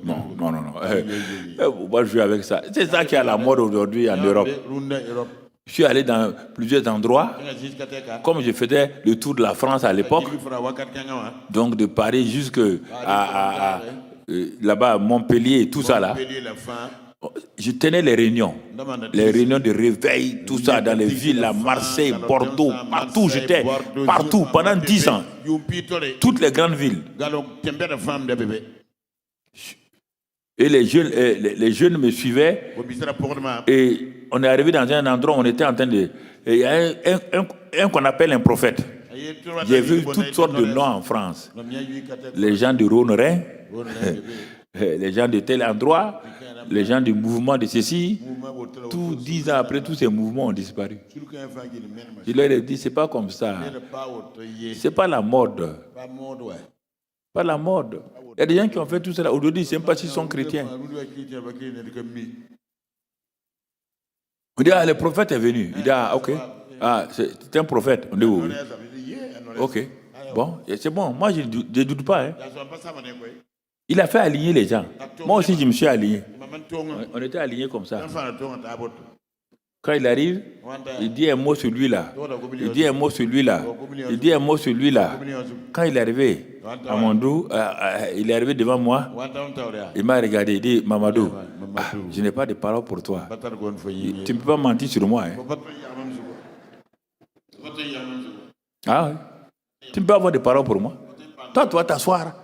Non. On va jouer avec ça. C'est ça qui est à la mode aujourd'hui en Europe. Je suis allé dans plusieurs endroits, comme je faisais le tour de la France à l'époque, donc de Paris jusque là-bas à Montpellier et tout ça là. Je tenais les réunions de réveil, tout ça dans les villes, à Marseille, Bordeaux, partout, j'étais partout pendant 10 ans, toutes les grandes villes. Et les jeunes me suivaient et on est arrivé dans un endroit où on était en train de... Il y a un qu'on appelle un prophète. J'ai vu toutes sortes de noms en France. Les gens du Rhône-Rhin, les gens de tel endroit, les gens du mouvement de ceci, tout 10 ans après, tous ces mouvements ont disparu. Je leur ai dit, c'est pas comme ça. C'est pas la mode. Pas la mode. Il y a des gens qui ont fait tout cela. Aujourd'hui, ils ne savent pas s'ils sont chrétiens. On dit, ah, le prophète est venu. Il dit, ah, ok. Ah, c'est un prophète. On dit, oui. Ok. Bon, c'est bon. Moi, je ne doute pas. Hein. Il a fait aligner les gens. Moi aussi, je me suis aligné. On était alignés comme ça. Quand il arrive, il dit un mot sur lui-là. Il dit un mot sur lui-là. Il dit un mot sur lui-là. Quand il est arrivé à mon dos, il est arrivé devant moi. Il m'a regardé. Il dit, Mamadou, je n'ai pas de parole pour toi. Tu ne peux pas mentir sur moi. Hein. Ah oui. Tu ne peux pas avoir de paroles pour moi. Toi, tu vas t'asseoir.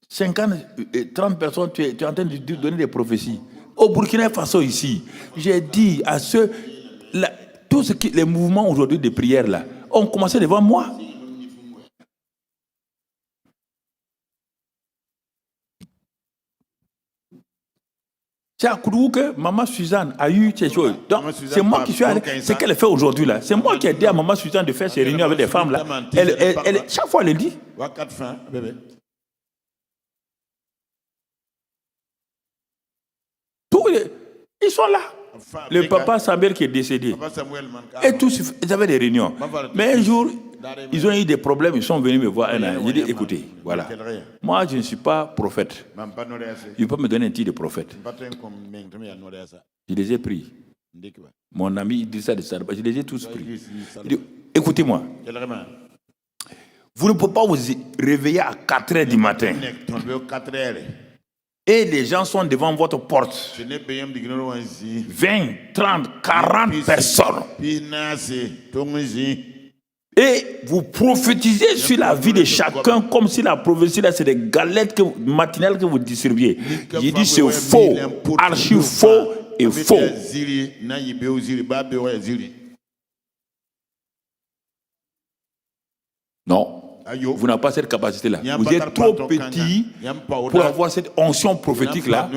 50, 30 personnes, tu es en train de donner des prophéties. Au Burkina Faso, ici, j'ai dit à ceux, tous les mouvements aujourd'hui de prière, là, ont commencé devant moi. C'est à Kourou que Maman Suzanne a eu ces choses. Donc, c'est moi qui suis allé. C'est qu'elle fait aujourd'hui, là. C'est moi qui ai dit à Maman Suzanne de faire ses réunions avec des femmes, là. Chaque fois, elle dit. Ils sont là. Le papa Samuel qui est décédé. Et tous, ils avaient des réunions. Mais un jour, ils ont eu des problèmes, ils sont venus me voir. J'ai dit, écoutez, voilà. Moi, je ne suis pas prophète. Il ne peut pas me donner un titre de prophète. Je les ai pris. Mon ami Idrissa de Sarba, je les ai tous pris. Il dit, écoutez-moi. Vous ne pouvez pas vous réveiller à 4 h du matin. Et les gens sont devant votre porte. 20, 30, 40 personnes. Et vous prophétisez sur la vie de chacun comme si la prophétie là c'est des galettes matinales que vous distribuez. J'ai dit c'est faux, archi faux et faux. Non. Vous n'avez pas cette capacité-là. Vous êtes trop petit pour avoir cette onction prophétique-là.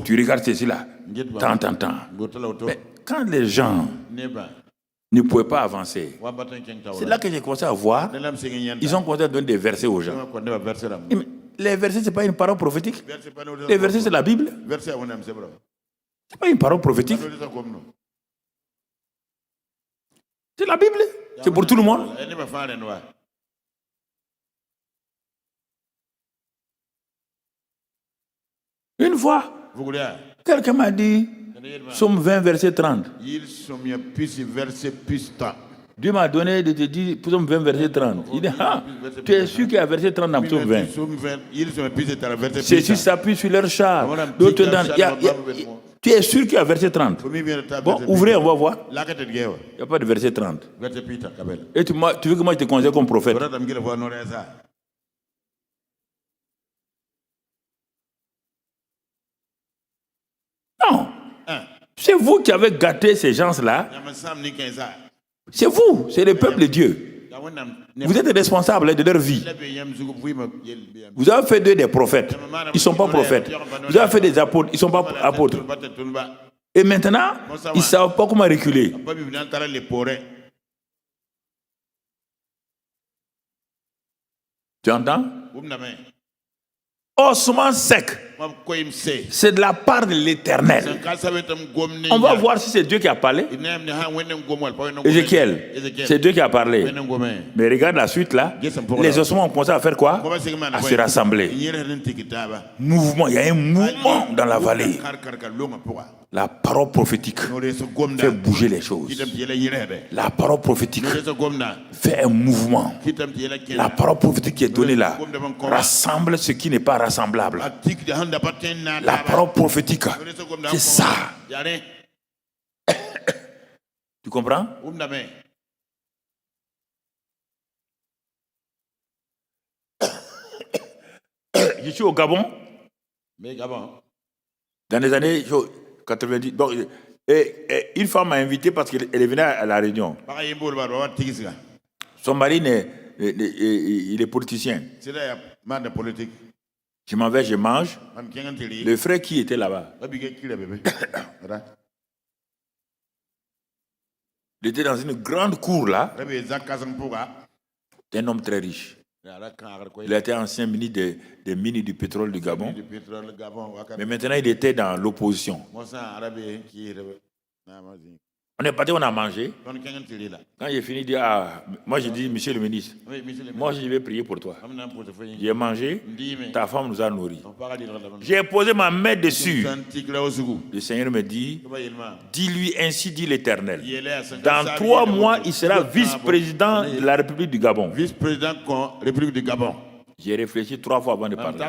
Tu regardes ceci-là. Tant. Mais quand les gens ne pouvaient pas avancer, c'est là que j'ai commencé à voir. Ils ont commencé à donner des versets aux gens. Les versets, ce n'est pas une parole prophétique. Les versets, c'est la Bible. Ce n'est pas une parole prophétique. C'est la Bible. C'est pour tout le monde. Une fois, quelqu'un m'a dit, Somme 20, verset 30. Dieu m'a donné de te dire, Somme 20, verset 30. Il dit, ah, tu es sûr qu'il y a verset 30 dans Somme 20. Ceux-ci s'appuient sur leur char. Tu es sûr qu'il y a verset 30. Bon, ouvrez, on va voir. Il n'y a pas de verset 30. Et tu veux que moi je te conseille comme prophète? Non. C'est vous qui avez gâté ces gens-là. C'est vous, c'est le peuple de Dieu. Vous êtes responsables de leur vie. Vous avez fait d'eux des prophètes. Ils ne sont pas prophètes. Vous avez fait des apôtres. Ils ne sont pas apôtres. Et maintenant, ils ne savent pas comment reculer. Tu entends? Osement sec, c'est de la part de l'Éternel. On va voir si c'est Dieu qui a parlé. Ézéchiel, c'est Dieu qui a parlé. Mais regarde la suite là. Les ossements ont commencé à faire quoi? À se rassembler. Mouvement, il y a un mouvement dans la vallée. La parole prophétique fait bouger les choses. La parole prophétique fait un mouvement. La parole prophétique qui est donnée là rassemble ce qui n'est pas rassemblable. La parole prophétique, c'est ça. Tu comprends? Je suis au Gabon. Dans les années 90. Donc, une femme m'a invité parce qu'elle est venue à la réunion. Son mari, il est politicien. Je m'en vais, je mange. Le frère qui était là-bas, il était dans une grande cour là. Un homme très riche. Il a été ancien ministre des mines du pétrole du Gabon. Mais maintenant, il était dans l'opposition. On est parti, on a mangé. Quand j'ai fini, moi j'ai dit, monsieur le ministre, moi je vais prier pour toi. J'ai mangé, ta femme nous a nourris. J'ai posé ma main dessus. Le Seigneur me dit, dis-lui ainsi dit l'Éternel. Dans 3 mois, il sera vice-président de la République du Gabon. Vice-président de la République du Gabon. J'ai réfléchi 3 fois avant de parler.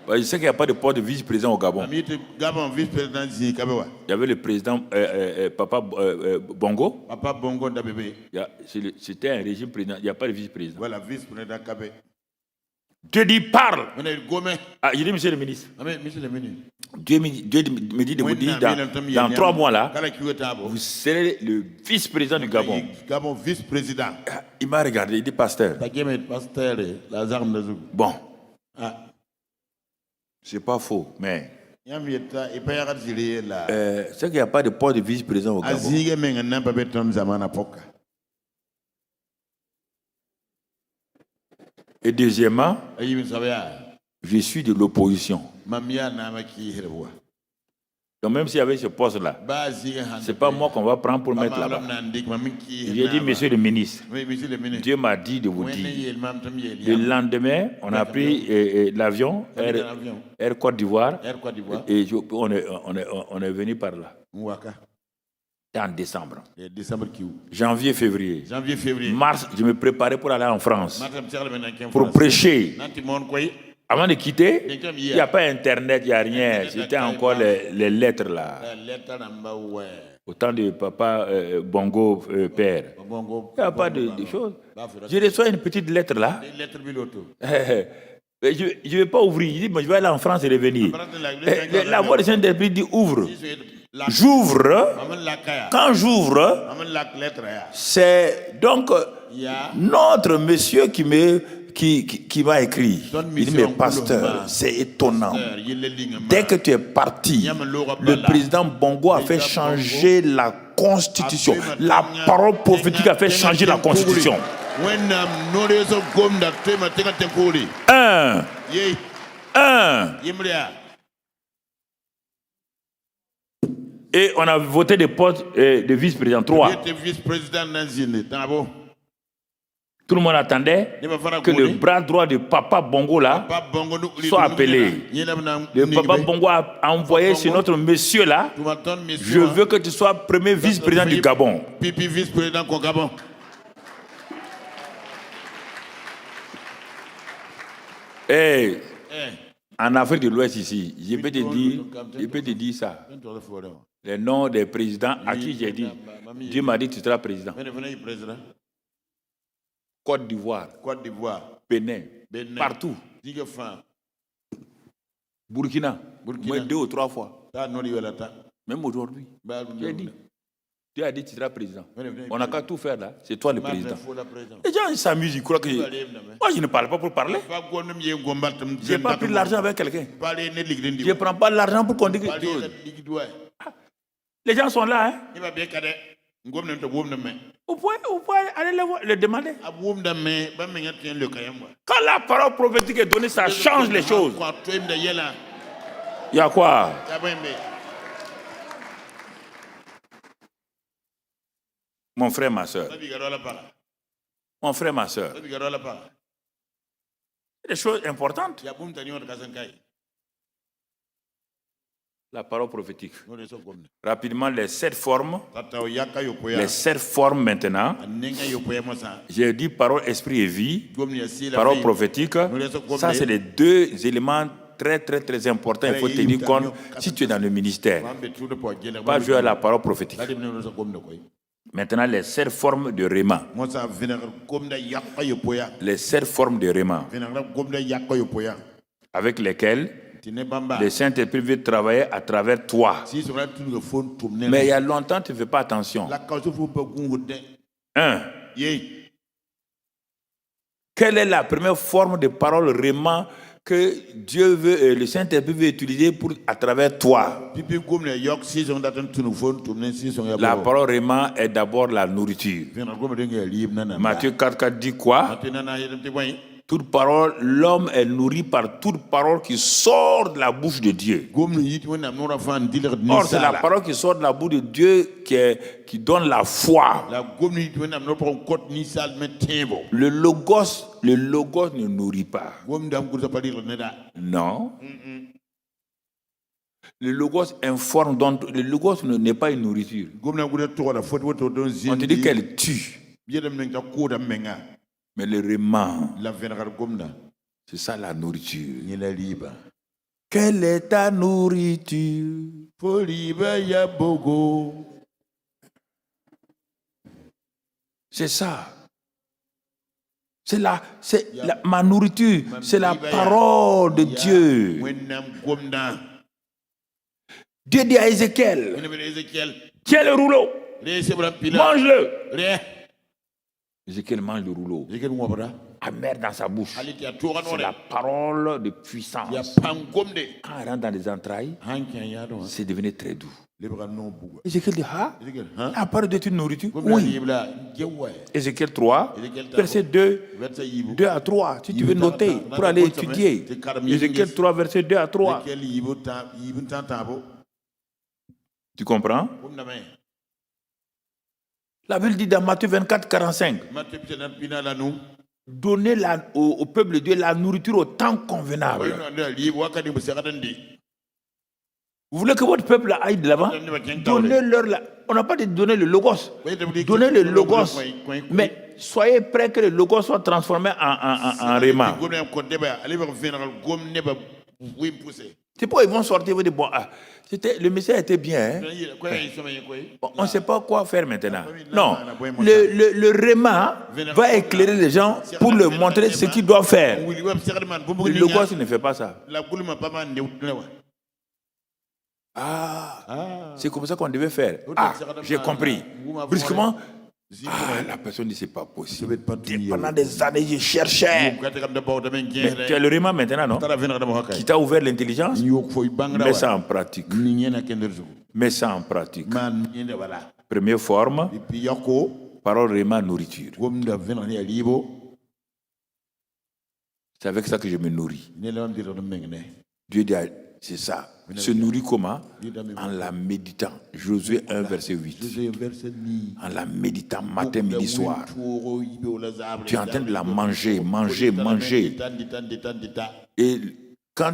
Je sais qu'il n'y a pas de poste de vice-président au Gabon. Il y avait le président Papa Bongo. Papa Bongo d'Abébé. C'était un régime président. Il n'y a pas de vice-président. Voilà, vice-président Kabé. Dieu dit parle. Je dis monsieur le ministre. Dieu me dit de vous dire dans 3 mois là, vous serez le vice-président du Gabon. Gabon vice-président. Il m'a regardé, il dit pasteur. Bon. C'est pas faux, mais c'est qu'il n'y a pas de poste de vice-président au Gabon. Et deuxièmement, je suis de l'opposition. Donc même s'il y avait ce poste-là, ce n'est pas moi qu'on va prendre pour mettre là-bas. J'ai dit, monsieur le ministre, Dieu m'a dit de vous dire. Le lendemain, on a pris l'avion, Air Côte d'Ivoire, et on est venu par là. C'était en décembre. Janvier, février. Mars, je me préparais pour aller en France, pour prêcher. Avant de quitter, il n'y a pas Internet, il n'y a rien. C'était encore les lettres là. Au temps de Papa Bongo père. Il n'y a pas de choses. Je reçois une petite lettre là. Je ne vais pas ouvrir. Il dit, je vais aller en France et revenir. La voix du Saint-Esprit dit ouvre. J'ouvre. Quand j'ouvre, c'est donc notre monsieur qui m'a écrit. Il dit, mais pasteur, c'est étonnant. Dès que tu es parti, le président Bongo a fait changer la constitution. La parole prophétique a fait changer la constitution. Et on a voté des postes de vice-président 3. Tout le monde attendait que le bras droit de Papa Bongo là soit appelé. Le Papa Bongo a envoyé sur notre monsieur là, je veux que tu sois premier vice-président du Gabon. Vice-président du Gabon. Et en Afrique de l'Ouest ici, je peux te dire ça. Les noms des présidents à qui j'ai dit, Dieu m'a dit tu seras président. Côte d'Ivoire, Bénin, partout. Burkina, moi 2 ou 3 fois. Même aujourd'hui, j'ai dit. Dieu a dit tu seras président. On n'a qu'à tout faire là. C'est toi le président. Les gens ils s'amusent, ils croient que... Moi je ne parle pas pour parler. Je n'ai pas pris l'argent avec quelqu'un. Je ne prends pas l'argent pour qu'on dise quelque chose. Les gens sont là. Hein? Vous pouvez aller le demander. Quand la parole prophétique est donnée, ça change les choses. Il y a quoi? Mon frère, ma soeur. Mon frère, ma soeur. Des choses importantes. La parole prophétique. Rapidement, les 7 formes. Les 7 formes maintenant. J'ai dit parole, esprit et vie. Parole prophétique. Ça, c'est les 2 éléments très, très, très importants. Il faut tenir compte si tu es dans le ministère. Pas jouer à la parole prophétique. Maintenant, les 7 formes de Réma. Les 7 formes de Réma. Avec lesquelles le Saint-Esprit veut travailler à travers toi. Mais il y a longtemps, tu ne fais pas attention. 1. Quelle est la première forme de parole réma que Dieu veut, le Saint-Esprit veut utiliser à travers toi? La parole réma est d'abord la nourriture. Matthieu 4,4 dit quoi? Toute parole, l'homme est nourri par toute parole qui sort de la bouche de Dieu. Or, c'est la parole qui sort de la bouche de Dieu qui donne la foi. Le logos ne nourrit pas. Non. Le logos informe, donc le logos n'est pas une nourriture. On te dit qu'elle tue. Mais le réma, c'est ça la nourriture. Quelle est ta nourriture? C'est ça. Ma nourriture, c'est la parole de Dieu. Dieu dit à Ézéchiel, tiens le rouleau, mange-le. Ézéchiel mange le rouleau. Amer dans sa bouche. C'est la parole de puissance. Quand elle rentre dans les entrailles, c'est devenu très doux. Ézéchiel dit, la parole de une nourriture? Oui. Ézéchiel 3, verset 2 à 3. Si tu veux noter pour aller étudier. Ézéchiel 3, verset 2 à 3. Tu comprends? La Bible dit dans Matthieu 24, 45, donnez au peuple de Dieu la nourriture au temps convenable. Vous voulez que votre peuple aille de l'avant? Donnez-leur on n'a pas dit donner le logos. Donnez le logos. Mais soyez prêts que le logos soit transformé en réma. C'est pourquoi ils vont sortir et dire, bon, le message était bien. Bon, on ne sait pas quoi faire maintenant. Non, le réma va éclairer les gens pour leur montrer ce qu'ils doivent faire. Le logos ne fait pas ça. C'est comme ça qu'on devait faire. J'ai compris. Brusquement, la personne dit, c'est pas possible. Pendant des années, je cherchais. Mais tu as le réma maintenant, non? Qui t'a ouvert l'intelligence? Mets ça en pratique. Mets ça en pratique. Première forme, parole réma, nourriture. C'est avec ça que je me nourris. Dieu dit, c'est ça. Se nourrit comment? En la méditant. Josué 1, verset 8. En la méditant matin, midi, soir. Tu es en train de la manger. Et quand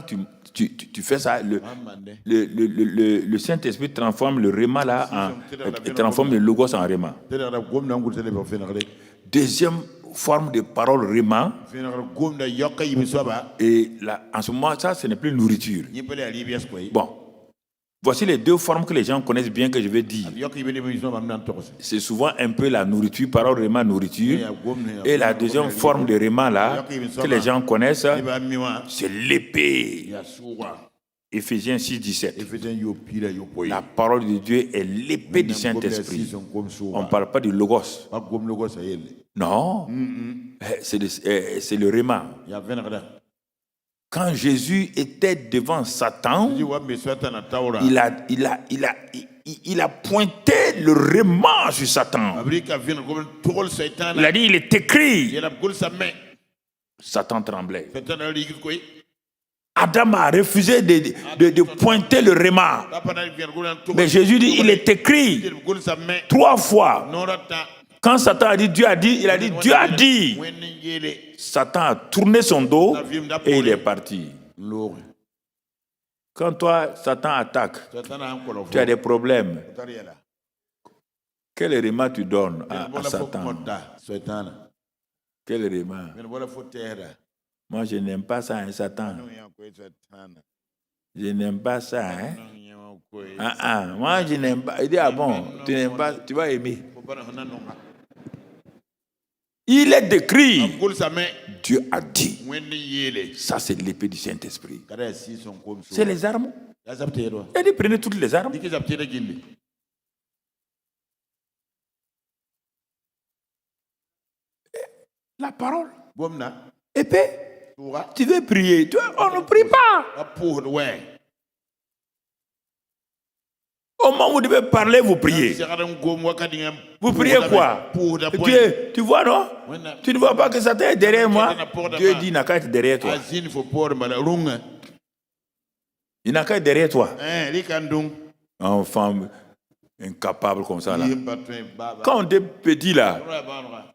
tu fais ça, le Saint-Esprit transforme le réma là, transforme le logos en réma. Deuxième forme de parole réma. Et là, en ce moment, ça, ce n'est plus nourriture. Bon, voici les deux formes que les gens connaissent bien que je vais dire. C'est souvent un peu la nourriture, parole réma, nourriture. Et la deuxième forme de réma là, que les gens connaissent, c'est l'épée. Éphésiens 6, 17. La parole de Dieu est l'épée du Saint-Esprit. On ne parle pas du logos. Non, c'est le réma. Quand Jésus était devant Satan, il a pointé le réma sur Satan. Il a dit, il est écrit. Satan tremblait. Adam a refusé de pointer le réma. Mais Jésus dit, il est écrit 3 fois. Quand Satan a dit, Dieu a dit, il a dit, Dieu a dit. Satan a tourné son dos et il est parti. Quand toi, Satan attaque, tu as des problèmes. Quel réma tu donnes à Satan? Quel réma? Moi, je n'aime pas ça, hein, Satan. Je n'aime pas ça, hein. Moi, je n'aime pas. Il dit, bon, tu n'aimes pas, tu vas aimer. Il est décrit. Dieu a dit. Ça, c'est l'épée du Saint-Esprit. C'est les armes. Il dit, prenez toutes les armes. La parole. Épée. Tu veux prier. On ne prie pas. Au moment où vous devez parler, vous priez. Vous priez quoi? Dieu, tu vois, non? Tu ne vois pas que Satan est derrière moi? Dieu dit, il n'a qu'à être derrière toi. Il n'a qu'à être derrière toi. Enfant incapable comme ça, là. Quand on est petit, là,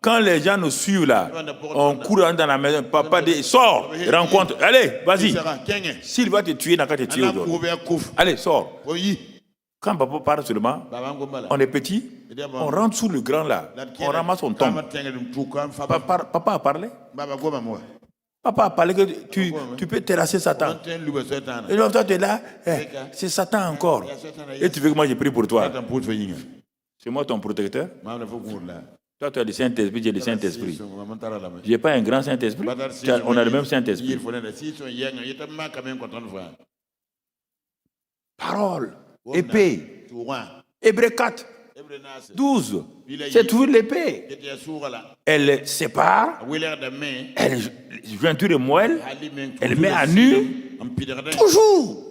quand les gens nous suivent, là, on court dans la maison, papa dit, sors, rencontre, allez, vas-y. S'il va te tuer, il n'a qu'à te tuer. Allez, sors. Quand papa parle seulement, on est petit, on rentre sous le grand là, on ramasse, on tombe. Papa a parlé. Papa a parlé que tu peux terrasser Satan. Et donc toi tu es là, c'est Satan encore. Et tu veux que moi je prie pour toi? C'est moi ton protecteur. Toi tu as le Saint-Esprit, j'ai le Saint-Esprit. Je n'ai pas un grand Saint-Esprit. On a le même Saint-Esprit. Parole. Épée. Hébreux 4, 12. C'est toujours l'épée. Elle sépare, elle jointure et moelle, elle met à nu. Toujours.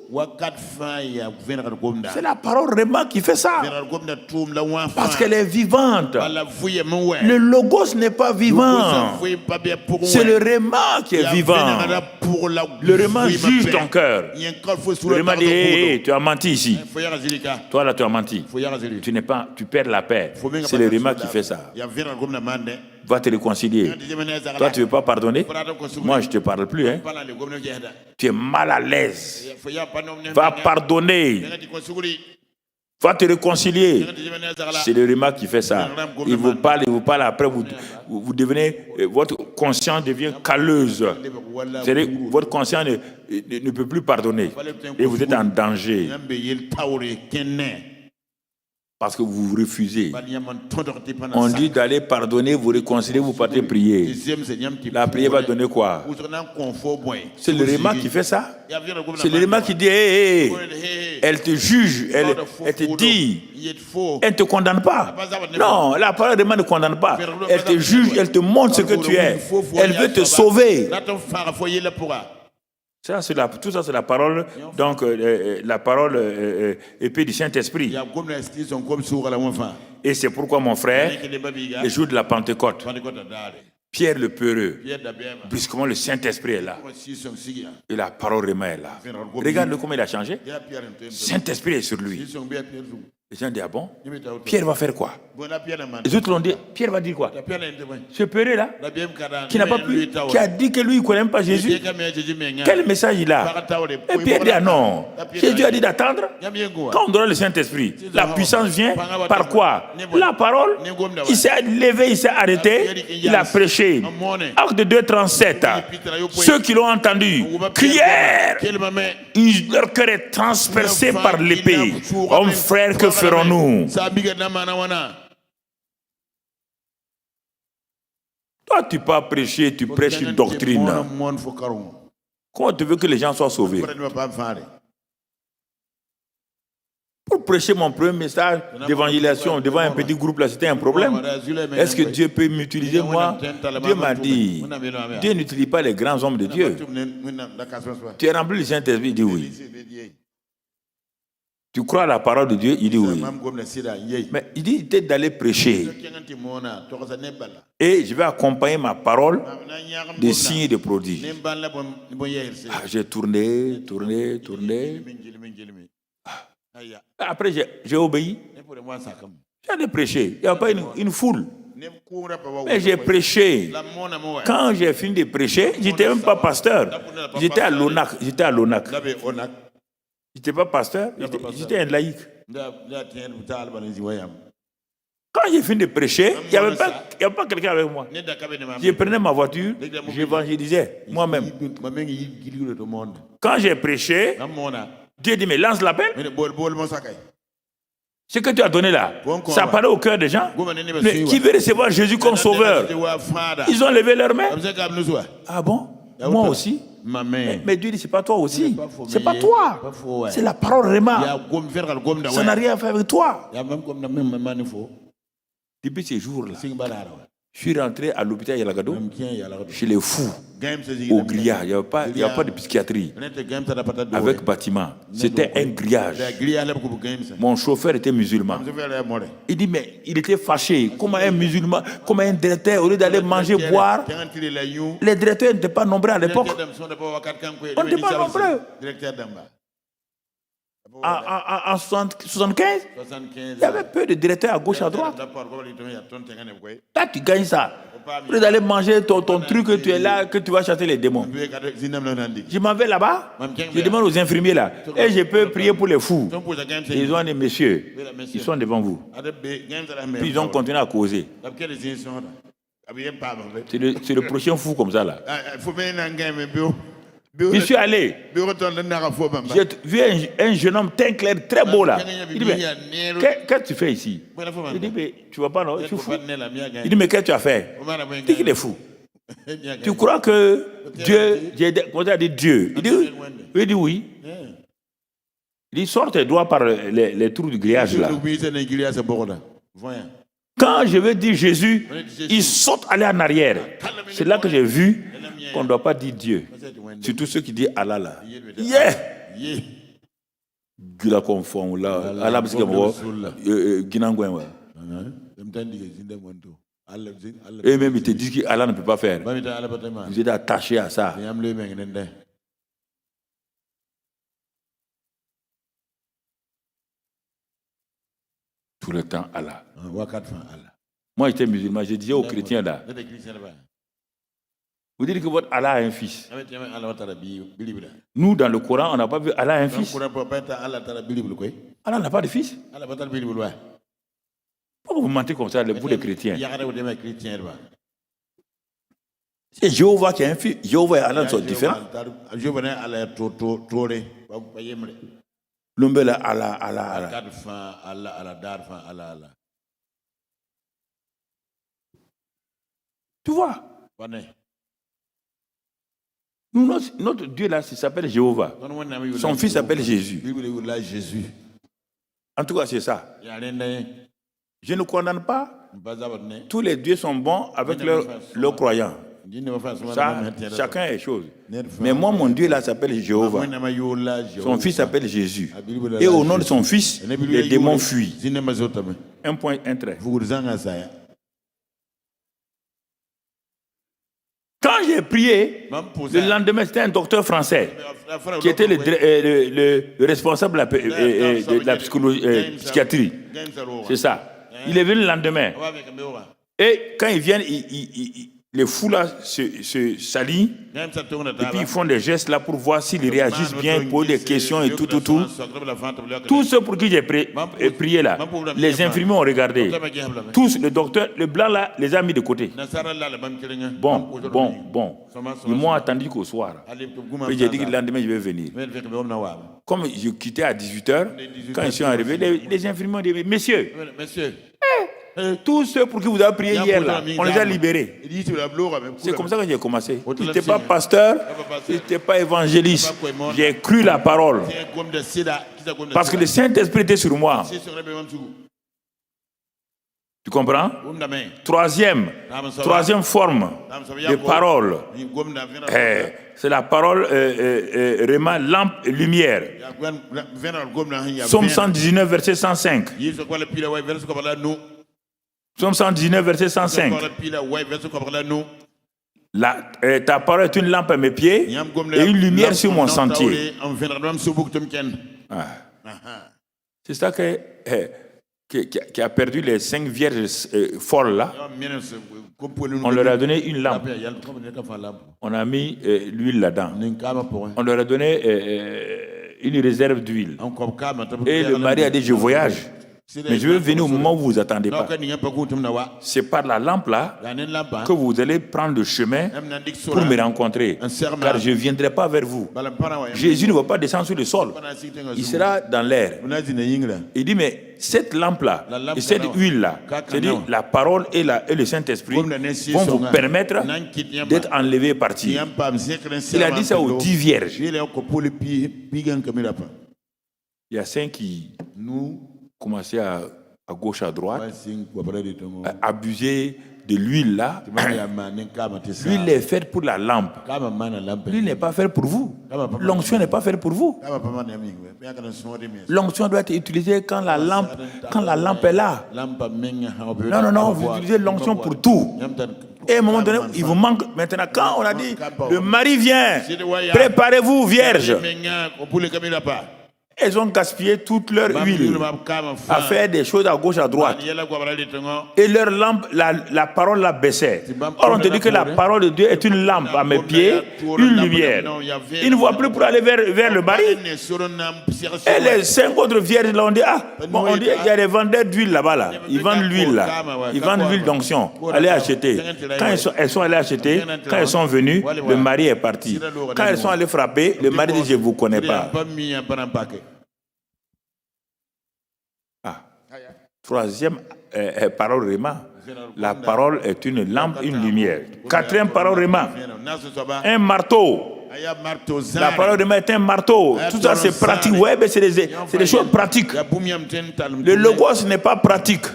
C'est la parole vraiment qui fait ça. Parce qu'elle est vivante. Le logos n'est pas vivant. C'est le réma qui est vivant. Le réma juge ton cœur. Le réma dit, hey, tu as menti ici. Toi là, tu as menti. Tu perds la paix. C'est le réma qui fait ça. Va te réconcilier. Toi, tu ne veux pas pardonner? Moi, je ne te parle plus. Hein. Tu es mal à l'aise. Va pardonner. Va te réconcilier. C'est le réma qui fait ça. Il vous parle, après vous devenez, votre conscience devient calleuse. C'est-à-dire, votre conscience ne peut plus pardonner. Et vous êtes en danger. Parce que vous vous refusez. On dit d'aller pardonner, vous réconcilier, vous partez prier. La prière va donner quoi? C'est le réma qui fait ça. C'est le réma qui dit, hey, hey, elle te juge, elle te dit, elle ne te condamne pas. Non, la parole de réma ne condamne pas. Elle te juge, elle te montre ce que tu es. Elle veut te sauver. Ça, tout ça, c'est la parole, donc la parole épée du Saint-Esprit. Et c'est pourquoi, mon frère, le jour de la Pentecôte, Pierre le peureux, brusquement le Saint-Esprit est là. Et la parole est là. Regarde comment il a changé. Saint-Esprit est sur lui. Les gens disent, ah bon? Pierre va faire quoi? Les autres l'ont dit, Pierre va dire quoi? Ce peureux là, qui n'a pas pu, qui a dit que lui, il ne connaît même pas Jésus. Quel message il a? Et Pierre dit, ah non. Jésus a dit d'attendre. Quand on donne le Saint-Esprit, la puissance vient par quoi? La parole. Il s'est levé, il s'est arrêté, il a prêché. Acte de 2:37. Ceux qui l'ont entendu crièrent. Leur cœur est transpercé par l'épée. Homme frère, que ferons-nous? Toi, tu peux prêcher, tu prêches une doctrine. Comment tu veux que les gens soient sauvés? Pour prêcher mon premier message d'évangélisation devant un petit groupe, là, c'était un problème. Est-ce que Dieu peut m'utiliser, moi? Dieu m'a dit, Dieu n'utilise pas les grands hommes de Dieu. Tu es rempli du Saint-Esprit, il dit oui. Tu crois à la parole de Dieu? Il dit oui. Mais il dit peut-être d'aller prêcher. Et je vais accompagner ma parole des signes et des prodiges. J'ai tourné. Après, j'ai obéi. J'allais prêcher. Il n'y a pas une foule. Mais j'ai prêché. Quand j'ai fini de prêcher, je n'étais même pas pasteur. J'étais à l'ONAC. Je n'étais pas pasteur, j'étais un laïc. Quand j'ai fini de prêcher, il n'y avait pas quelqu'un avec moi. Je prenais ma voiture, j'évangélisais moi-même. Quand j'ai prêché, Dieu dit, mais lance l'appel. Ce que tu as donné là, ça parlait au cœur des gens. Mais qui veut recevoir Jésus comme sauveur? Ils ont levé leurs mains. Ah bon? Moi aussi? Mais Dieu dit, c'est pas toi aussi. C'est pas toi. C'est la parole réma. Ça n'a rien à faire avec toi. Depuis ces jours-là, Je suis rentré à l'hôpital Yalagado, chez les fous, au grillage. Il n'y a pas de psychiatrie avec bâtiment. C'était un grillage. Mon chauffeur était musulman. Il dit, mais il était fâché. Comment un musulman, comment un directeur, au lieu d'aller manger, boire, les directeurs n'étaient pas nombreux à l'époque. On n'était pas nombreux. En 75, il y avait peu de directeurs à gauche, à droite. Là, tu gagnes ça. Au lieu d'aller manger ton truc, que tu es là, que tu vas chasser les démons. Je m'en vais là-bas, je demande aux infirmiers là, et je peux prier pour les fous. Ils ont dit, messieurs, ils sont devant vous. Puis ils ont continué à causer. C'est le prochain fou comme ça là. Je suis allé. J'ai vu un jeune homme teint clair, très beau là. Il dit, mais qu'est-ce que tu fais ici? Il dit, mais tu ne vois pas, non? Je suis fou. Il dit, mais qu'est-ce que tu as fait? Il dit qu'il est fou. Tu crois que Dieu, comment tu dit Dieu? Il dit oui. Il dit, sors tes doigts par les trous du grillage là. Quand je veux dire Jésus, il saute aller en arrière. C'est là que j'ai vu qu'on ne doit pas dire Dieu. Surtout ceux qui disent Allah là. Yeah! Gila confond là. Allah parce que Guinangouin. Et même ils te disent qu'Allah ne peut pas faire. Vous êtes attaché à ça. Tout le temps Allah. Moi j'étais musulman, je disais aux chrétiens là. Vous dites que votre Allah a un fils. Nous, dans le Coran, on n'a pas vu Allah a un fils. Allah n'a pas de fils. Pourquoi vous mentez comme ça, vous les chrétiens? C'est Jéhovah qui a un fils. Jéhovah et Allah sont différents. L'homme là, Allah. Tu vois? Nous, notre Dieu là, il s'appelle Jéhovah. Son fils s'appelle Jésus. En tout cas, c'est ça. Je ne condamne pas. Tous les dieux sont bons avec leurs croyants. Ça, chacun est chose. Mais moi, mon Dieu là s'appelle Jéhovah. Son fils s'appelle Jésus. Et au nom de son fils, les démons fuient. Un point, un trait. Quand j'ai prié, le lendemain, c'était un docteur français qui était le responsable de la psychiatrie. C'est ça. Il est venu le lendemain. Et quand ils viennent, les fous là se s'alignent et puis ils font des gestes là pour voir s'ils réagissent bien, poser des questions et tout. Tous ceux pour qui j'ai prié là, les infirmiers ont regardé. Tous, le docteur, le blanc là, les a mis de côté. Bon. Ils m'ont attendu qu'au soir. Et j'ai dit que le lendemain je vais venir. Comme je quittais à 18h, quand ils sont arrivés, les infirmiers ont dit, messieurs, tous ceux pour qui vous avez prié hier, là, on les a libérés. C'est comme ça que j'ai commencé. Je n'étais pas pasteur, je n'étais pas évangéliste. J'ai cru la parole. Parce que le Saint-Esprit était sur moi. Tu comprends? Troisième forme de parole. C'est la parole vraiment lampe et lumière. Psaume 119, verset 105. Psaume 119, verset 105. Ta parole est une lampe à mes pieds et une lumière sur mon sentier. C'est ça qui a perdu les 5 vierges folles là. On leur a donné une lampe. On a mis l'huile là-dedans. On leur a donné une réserve d'huile. Et le mari a dit, je voyage. Mais je vais venir au moment où vous ne vous attendez pas. C'est par la lampe là que vous allez prendre le chemin pour me rencontrer. Car je ne viendrai pas vers vous. Jésus ne va pas descendre sur le sol. Il sera dans l'air. Il dit, mais cette lampe là et cette huile là, c'est-à-dire la parole et le Saint-Esprit vont vous permettre d'être enlevés et partis. Il a dit ça aux 10 vierges. Il y a 5 qui commençaient à gauche, à droite, à abuser de l'huile là, l'huile est faite pour la lampe. L'huile n'est pas faite pour vous. L'onction n'est pas faite pour vous. L'onction doit être utilisée quand la lampe est là. Non, vous utilisez l'onction pour tout. Et à un moment donné, il vous manque. Maintenant, quand on a dit, le mari vient, préparez-vous, vierge. Elles ont gaspillé toute leur huile à faire des choses à gauche, à droite. Et leur lampe, la parole la baissait. Or, on te dit que la parole de Dieu est une lampe à mes pieds, une lumière. Ils ne voient plus pour aller vers le mari. Et les 5 autres vierges là, on dit, on dit, il y a des vendeurs d'huile là-bas. Là. Ils vendent l'huile là. Ils vendent l'huile d'onction. Allez acheter. Quand elles sont allées acheter, quand elles sont venues, le mari est parti. Quand elles sont allées frapper, le mari dit, je ne vous connais pas. Troisième parole Réma. La parole est une lampe, une lumière. Quatrième parole Réma. Un marteau. La parole Réma est un marteau. Tout ça c'est pratique. Ouais, mais c'est des choses pratiques. Le logos n'est pas pratique.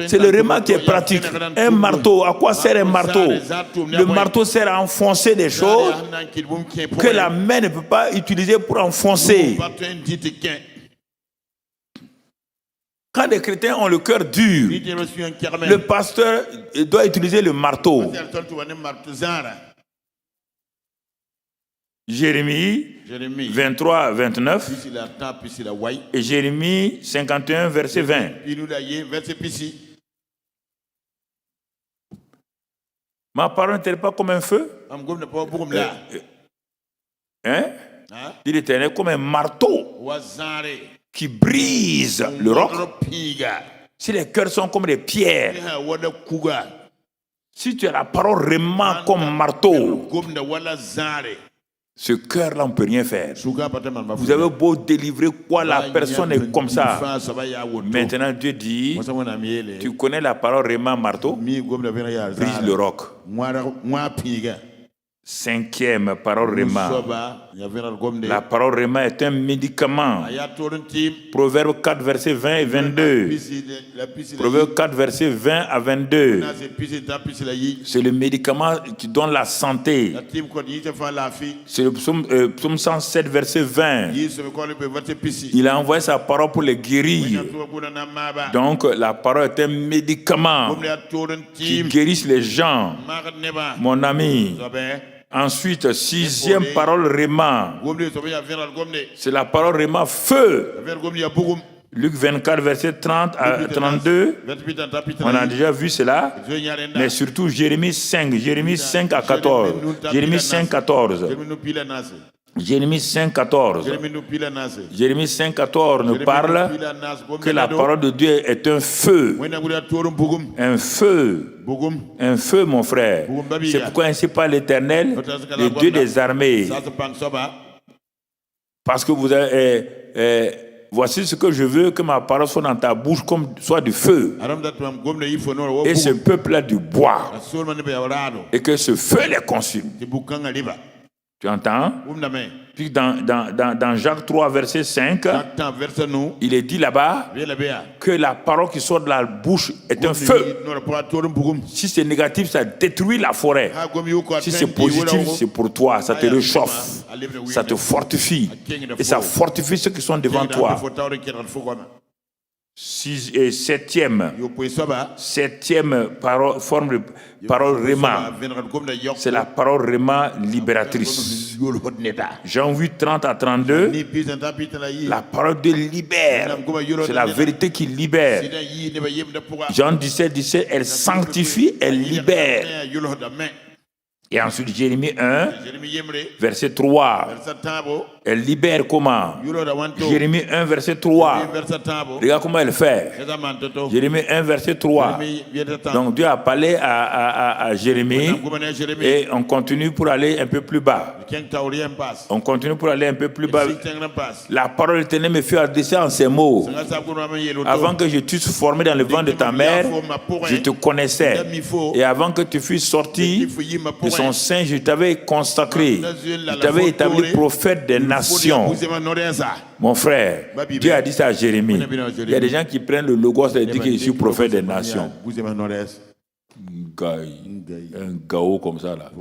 C'est le Réma qui est pratique. Un marteau. À quoi sert un marteau? Le marteau sert à enfoncer des choses que la main ne peut pas utiliser pour enfoncer. Quand des chrétiens ont le cœur dur, le pasteur doit utiliser le marteau. Jérémie 23, 29 et Jérémie 51, verset 20. Ma parole n'est-elle pas comme un feu? Dit l'Éternel, comme un marteau qui brise le roc. Si les cœurs sont comme des pierres, si tu as la parole vraiment comme marteau, ce cœur-là, on ne peut rien faire. Vous avez beau délivrer quoi, la personne est comme ça. Maintenant, Dieu dit, tu connais la parole vraiment marteau, brise le roc. Cinquième parole Réma. La parole Réma est un médicament. Proverbe 4, verset 20 et 22. Proverbe 4, verset 20 à 22. C'est le médicament qui donne la santé. C'est le psaume 107, verset 20. Il a envoyé sa parole pour les guérir. Donc, la parole est un médicament qui guérit les gens. Mon ami. Ensuite, sixième parole Réma. C'est la parole Réma feu. Luc 24, verset 30 à 32. On a déjà vu cela. Mais surtout Jérémie 5 à 14. Jérémie 5, 14. Jérémie 5, 14. Jérémie 5, 14 nous parle que la parole de Dieu est un feu. Un feu. Un feu, mon frère. C'est pourquoi ainsi parle l'Éternel, le Dieu des armées. Parce que vous avez... voici ce que je veux, que ma parole soit dans ta bouche comme soit du feu. Et ce peuple-là du bois. Et que ce feu les consume. Tu entends? Puis dans Jacques 3, verset 5, il est dit là-bas que la parole qui sort de la bouche est un feu. Si c'est négatif, ça détruit la forêt. Si c'est positif, c'est pour toi. Ça te réchauffe. Ça te fortifie. Et ça fortifie ceux qui sont devant toi. Septième forme de parole Réma, c'est la parole Réma libératrice. Jean 8, 30 à 32, la parole de libère, c'est la vérité qui libère. Jean 17, 17, elle sanctifie, elle libère. Et ensuite Jérémie 1, verset 3. Elle libère comment? Jérémie 1, verset 3. Regarde comment elle fait. Jérémie 1, verset 3. Donc Dieu a parlé à Jérémie et on continue pour aller un peu plus bas. On continue pour aller un peu plus bas. La parole de l'Éternel me fait adresser en ces mots. Avant que je t'eusse formé dans le ventre de ta mère, je te connaissais. Et avant que tu fusses sorti de son sein, je t'avais consacré. Je t'avais établi prophète des nations. Mon frère, Dieu a dit ça à Jérémie. Il y a des gens qui prennent le logos et disent que je suis prophète des nations. Un gao comme ça là.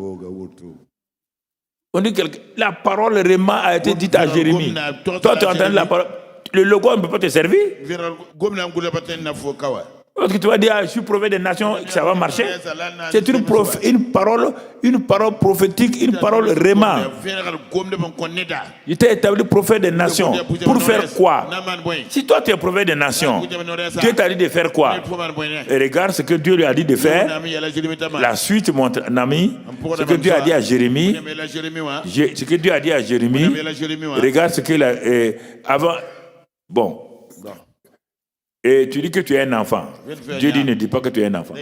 On dit que la parole Réma a été dite à Jérémie. Toi, tu entends la parole. Le logo ne peut pas te servir. Parce que tu vas dire, je suis prophète des nations, que ça va marcher. C'est une parole prophétique, une parole Réma. Il t'ai établi prophète des nations. Pour faire quoi? Si toi tu es prophète des nations, Dieu t'a dit de faire quoi? Et regarde ce que Dieu lui a dit de faire. La suite, mon ami, ce que Dieu a dit à Jérémie. Ce que Dieu a dit à Jérémie. Regarde ce qu'il a. Avant. Bon. Et tu dis que tu es un enfant. Dieu dit ne dis pas que tu es un enfant.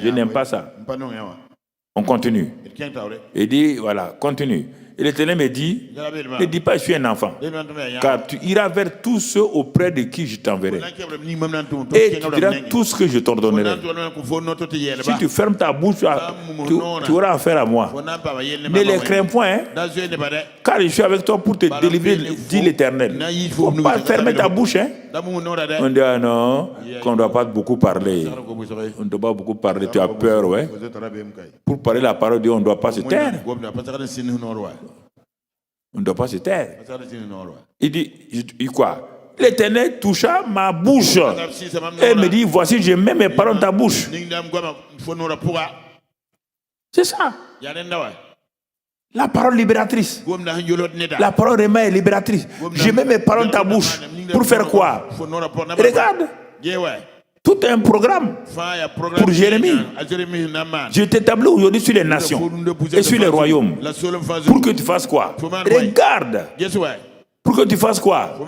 Je n'aime pas ça. On continue. Il dit, voilà, continue. Et l'Éternel me dit, ne dis pas je suis un enfant. Car tu iras vers tous ceux auprès de qui je t'enverrai. Et tu diras tout ce que je t'ordonnerai. Si tu fermes ta bouche, tu auras affaire à moi. Ne les crains point, hein, car je suis avec toi pour te délivrer, dit l'Éternel. Il ne faut pas fermer ta bouche. Hein. On dit, ah non, qu'on ne doit pas beaucoup parler. On ne doit pas beaucoup parler, tu as peur, ouais. Pour parler la parole de Dieu, on ne doit pas se taire. On ne doit pas se taire. Il dit quoi? L'Éternel toucha ma bouche et me dit, voici, je mets mes paroles dans ta bouche. C'est ça. La parole libératrice. La parole Réma est libératrice. Je mets mes paroles dans ta bouche. Pour faire quoi? Regarde. Tout un programme pour Jérémie. Je t'établis aujourd'hui sur les nations et sur les royaumes. Pour que tu fasses quoi? Regarde. Pour que tu fasses quoi?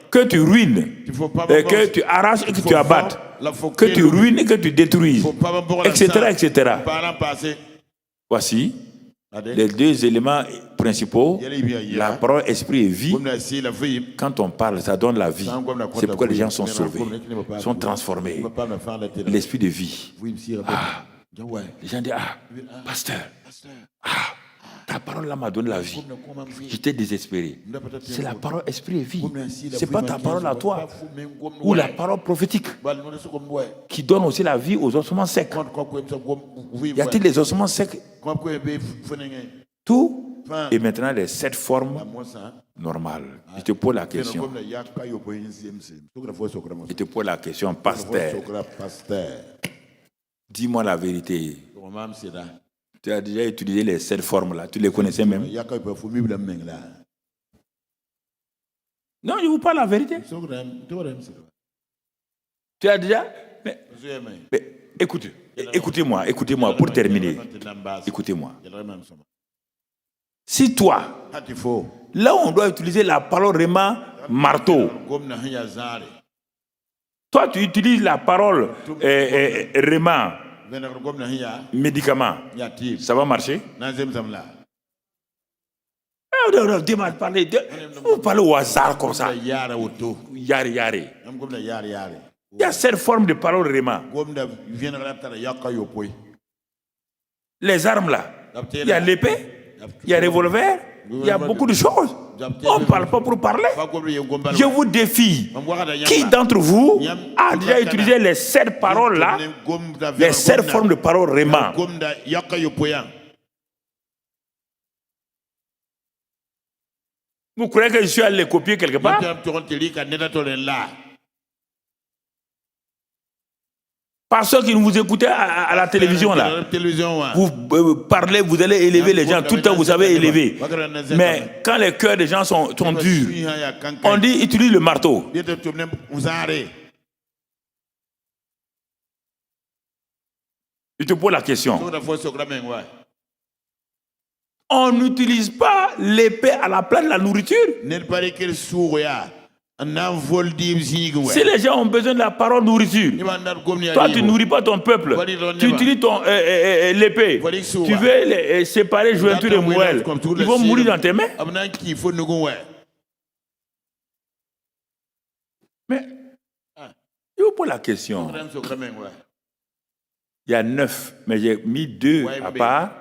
Que tu ruines, et que tu arraches et que tu abattes. Que tu ruines et que tu détruises. Etc. etc. Voici les deux éléments principaux. La parole, esprit et vie. Quand on parle, ça donne la vie. C'est pourquoi les gens sont sauvés, sont transformés. L'esprit de vie. Ah. Les gens disent, ah, pasteur, ah, ta parole là m'a donné la vie. J'étais désespéré. C'est la parole, esprit et vie. C'est pas ta parole à toi. Ou la parole prophétique qui donne aussi la vie aux ossements secs. Y a-t-il des ossements secs? Tout. Et maintenant les 7 formes normales. Je te pose la question. Je te pose la question, pasteur. Dis-moi la vérité. Tu as déjà utilisé les 7 formes là. Tu les connaissais même? Non, je vous parle la vérité. Tu as déjà... Mais écoutez-moi pour terminer. Écoutez-moi. Si toi, là où on doit utiliser la parole Réma, marteau, toi tu utilises la parole Réma, médicament, ça va marcher? Vous parlez au hasard comme ça. Yari. Il y a cette forme de parole Réma. Les armes là, il y a l'épée, il y a le revolver, il y a beaucoup de choses. On ne parle pas pour parler. Je vous défie. Qui d'entre vous a déjà utilisé les 7 paroles là, les 7 formes de parole Réma? Vous croyez que je suis allé les copier quelque part? Par ceux qui vous écoutez à la télévision là, vous parlez, vous allez élever les gens, tout le temps vous savez élever. Mais quand les cœurs des gens sont durs, on dit utilise le marteau. Je te pose la question. On n'utilise pas l'épée à la place de la nourriture. Si les gens ont besoin de la parole nourriture, toi tu ne nourris pas ton peuple, tu utilises l'épée, tu veux les séparer jointure et moelle, ils vont mourir dans tes mains. Mais je vous pose la question. Il y a 9, mais j'ai mis 2 à part.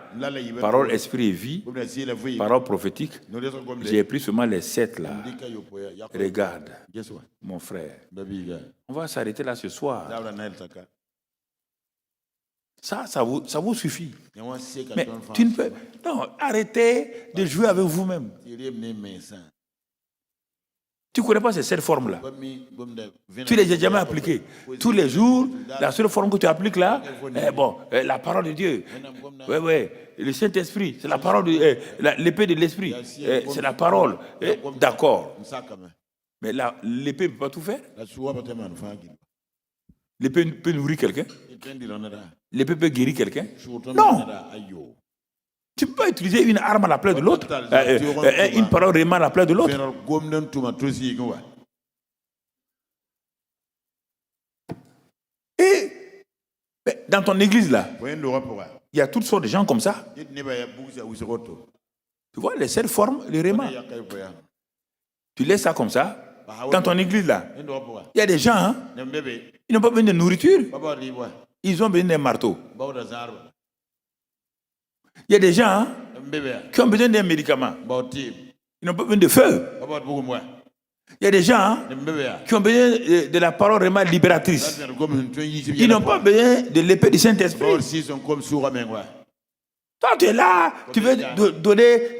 Parole, esprit et vie. Parole prophétique. J'ai pris seulement les 7 là. Regarde, mon frère. On va s'arrêter là ce soir. Ça vous suffit. Mais tu ne peux... Non, arrêtez de jouer avec vous-même. Tu ne connais pas ces 7 formes-là. Tu ne les as jamais appliquées. Tous les jours, la seule forme que tu appliques là, la parole de Dieu. Oui, le Saint-Esprit, c'est la parole de l'épée de l'Esprit. C'est la parole. D'accord. Mais l'épée ne peut pas tout faire. L'épée peut nourrir quelqu'un. L'épée peut guérir quelqu'un. Non. Tu ne peux pas utiliser une arme à la place de l'autre, une parole réellement à la place de l'autre. Et dans ton église là, il y a toutes sortes de gens comme ça. Tu vois, les 7 formes, le réma. Tu laisses ça comme ça. Dans ton église là, il y a des gens, hein, ils n'ont pas besoin de nourriture. Ils ont besoin d'un marteau. Il y a des gens, hein, qui ont besoin d'un médicament. Ils n'ont pas besoin de feu. Il y a des gens, hein, qui ont besoin de la parole vraiment libératrice. Ils n'ont pas besoin de l'épée du Saint-Esprit. Toi, tu es là, tu veux donner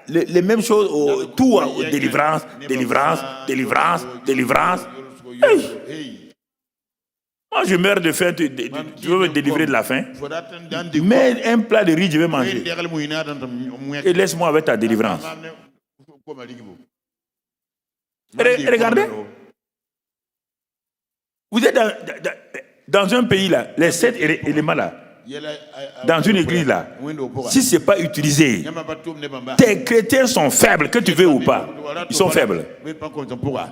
les mêmes choses aux délivrance. Hey. Moi, je meurs de faim, tu veux me délivrer de la faim. Mets un plat de riz, je vais manger. Et laisse-moi avec ta délivrance. Regardez. Vous êtes dans un pays là, les 7 éléments là. Dans une église là, si ce n'est pas utilisé, tes chrétiens sont faibles, que tu veux ou pas. Ils sont faibles.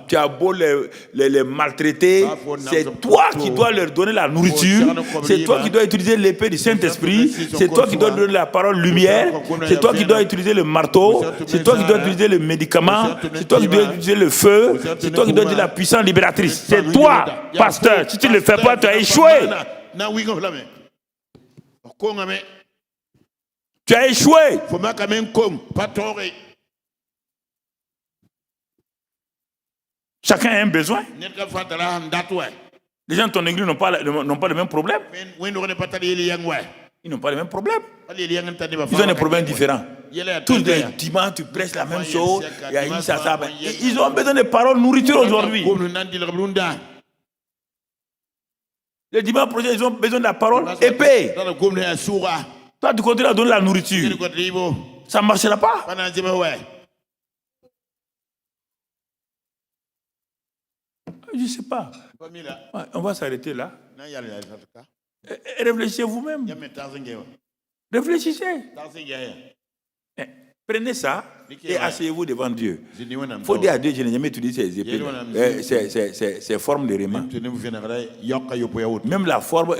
Tu as beau les maltraiter, c'est toi qui dois leur donner la nourriture, c'est toi qui dois utiliser l'épée du Saint-Esprit, c'est toi qui dois donner la parole lumière, c'est toi qui dois utiliser le marteau, c'est toi qui dois utiliser le médicament, c'est toi qui dois utiliser le feu, c'est toi qui dois utiliser la puissance libératrice. C'est toi, pasteur. Si tu ne le fais pas, tu as échoué. Tu as échoué. Chacun a un besoin. Les gens de ton église n'ont pas le même problème. Ils n'ont pas le même problème. Ils ont des problèmes différents. Tous les dimanches, tu prêches la même chose. Ils ont besoin de paroles nourriture aujourd'hui. Les dimanches prochains, ils ont besoin de la parole épée. Toi, tu continues à donner la nourriture. Ça ne marchera pas. Je ne sais pas. On va s'arrêter là. Réfléchissez vous-même. Réfléchissez. Prenez ça et asseyez-vous devant Dieu. Il faut dire à Dieu, je n'ai jamais utilisé ces épées, ces formes de réma. Même la forme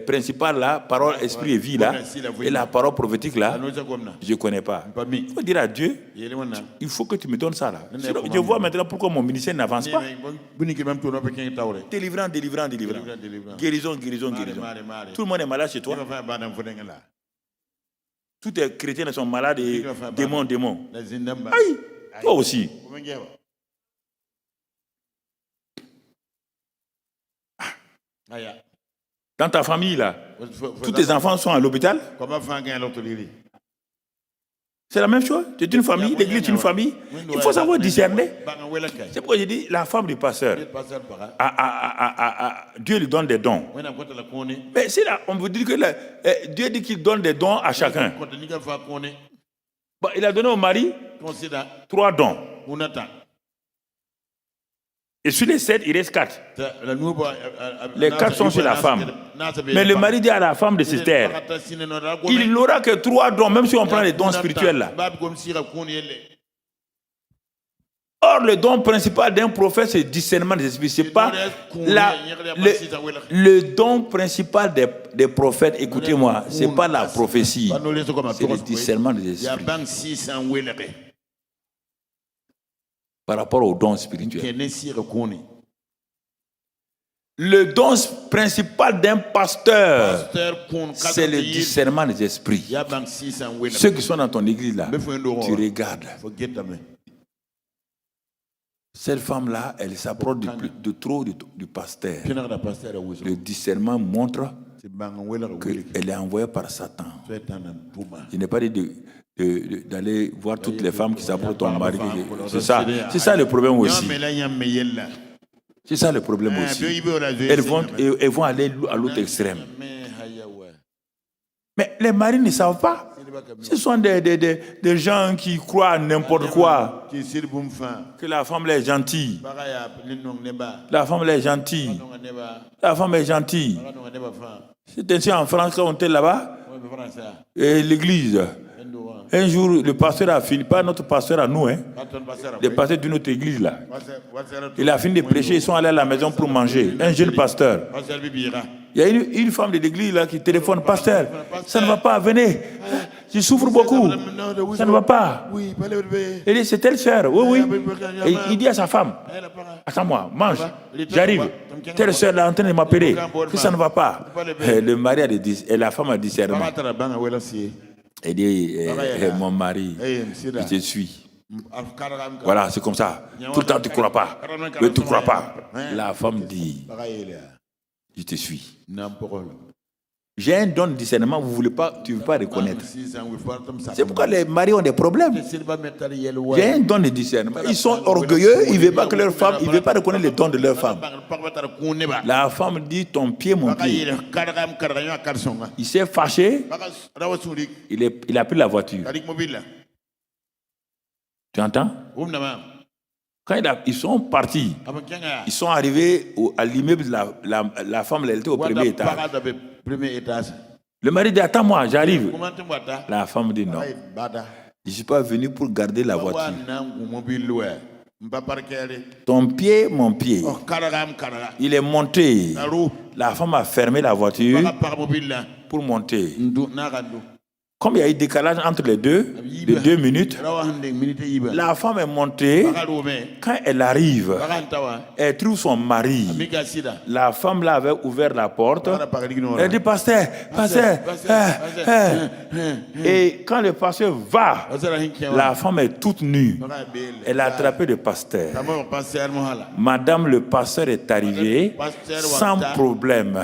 principale là, parole, esprit et vie là, et la parole prophétique là, je ne connais pas. Il faut dire à Dieu, il faut que tu me donnes ça là. Sinon, je vois maintenant pourquoi mon ministère n'avance pas. Délivrant. Guérison. Tout le monde est malade chez toi. Tous les chrétiens sont malades et démons. Aïe, toi aussi. Dans ta famille, là, tous tes enfants sont à l'hôpital. C'est la même chose. Tu es une famille, l'église est une famille. Il faut savoir discerner. C'est pourquoi j'ai dit, la femme du pasteur, Dieu lui donne des dons. Mais c'est là, on veut dire que Dieu dit qu'il donne des dons à chacun. Bon, il a donné au mari 3 dons. Et sur les 7, il reste 4. Les 4 sont sur la femme. Mais le mari dit à la femme de ses terres, il n'aura que 3 dons, même si on prend les dons spirituels là. Or, le don principal d'un prophète, c'est le discernement des esprits. C'est pas le don principal des prophètes, écoutez-moi, c'est pas la prophétie, c'est le discernement des esprits. Par rapport au don spirituel. Le don principal d'un pasteur, c'est le discernement des esprits. Ceux qui sont dans ton église là, tu regardes. Cette femme-là, elle s'approche de trop du pasteur. Le discernement montre qu'elle est envoyée par Satan. Il n'est pas dit d'aller voir toutes les femmes qui s'approchent de ton mari. C'est ça le problème aussi. C'est ça le problème aussi. Elles vont aller à l'autre extrême. Mais les maris ne savent pas. Ce sont des gens qui croient à n'importe quoi. Que la femme est gentille. La femme est gentille. La femme est gentille. C'est ainsi en France quand on était là-bas. Et l'église. Un jour, le pasteur a fini, pas notre pasteur à nous, le pasteur d'une autre église là. Il a fini de prêcher, ils sont allés à la maison pour manger. Un jeune pasteur. Il y a une femme de l'église là qui téléphone, pasteur, ça ne va pas, venez. Je souffre beaucoup. Ça ne va pas. Il dit, c'est telle sœur. Oui, oui. Et il dit à sa femme, attends-moi, mange, j'arrive. Telle sœur là en train de m'appeler. Que ça ne va pas. Le mari a dit, et la femme a dit discernement. Elle dit, mon mari, je te suis. Voilà, c'est comme ça. Tout le temps, tu ne crois pas. Tu ne crois pas. La femme dit, je te suis. J'ai un don de discernement, tu ne veux pas reconnaître. C'est pourquoi les maris ont des problèmes. J'ai un don de discernement. Ils sont orgueilleux, ils ne veulent pas que leur femme, ils ne veulent pas reconnaître les dons de leur femme. La femme dit, ton pied, mon pied. Il s'est fâché, il a pris la voiture. Tu entends? Quand ils sont partis, ils sont arrivés à l'immeuble, la femme elle était au premier étage. Le mari dit, attends-moi, j'arrive. La femme dit, non, je ne suis pas venu pour garder la voiture. Ton pied, mon pied. Il est monté. La femme a fermé la voiture pour monter. Comme il y a eu décalage entre les deux, de 2 minutes, la femme est montée. Quand elle arrive, elle trouve son mari. La femme là avait ouvert la porte. Elle dit, pasteur. Et quand le pasteur va, la femme est toute nue. Elle a attrapé le pasteur. Madame le pasteur est arrivée sans problème,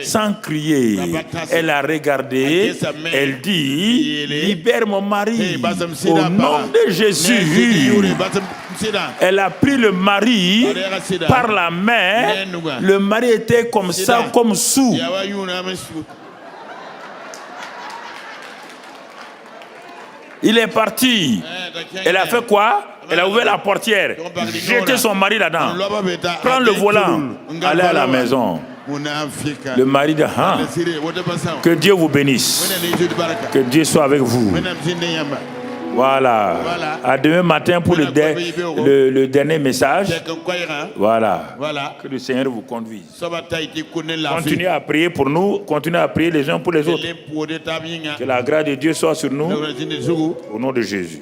sans crier. Elle a regardé, elle dit, libère mon mari au nom de Jésus. Elle a pris le mari par la main. Le mari était comme ça, comme sous. Il est parti. Elle a fait quoi? Elle a ouvert la portière, jeté son mari là-dedans, prend le volant, aller à la maison. Le mari dit, que Dieu vous bénisse, que Dieu soit avec vous. Voilà. À demain matin pour le dernier message. Voilà. Que le Seigneur vous conduise. Continuez à prier pour nous, continuez à prier les uns pour les autres. Que la grâce de Dieu soit sur nous. Au nom de Jésus.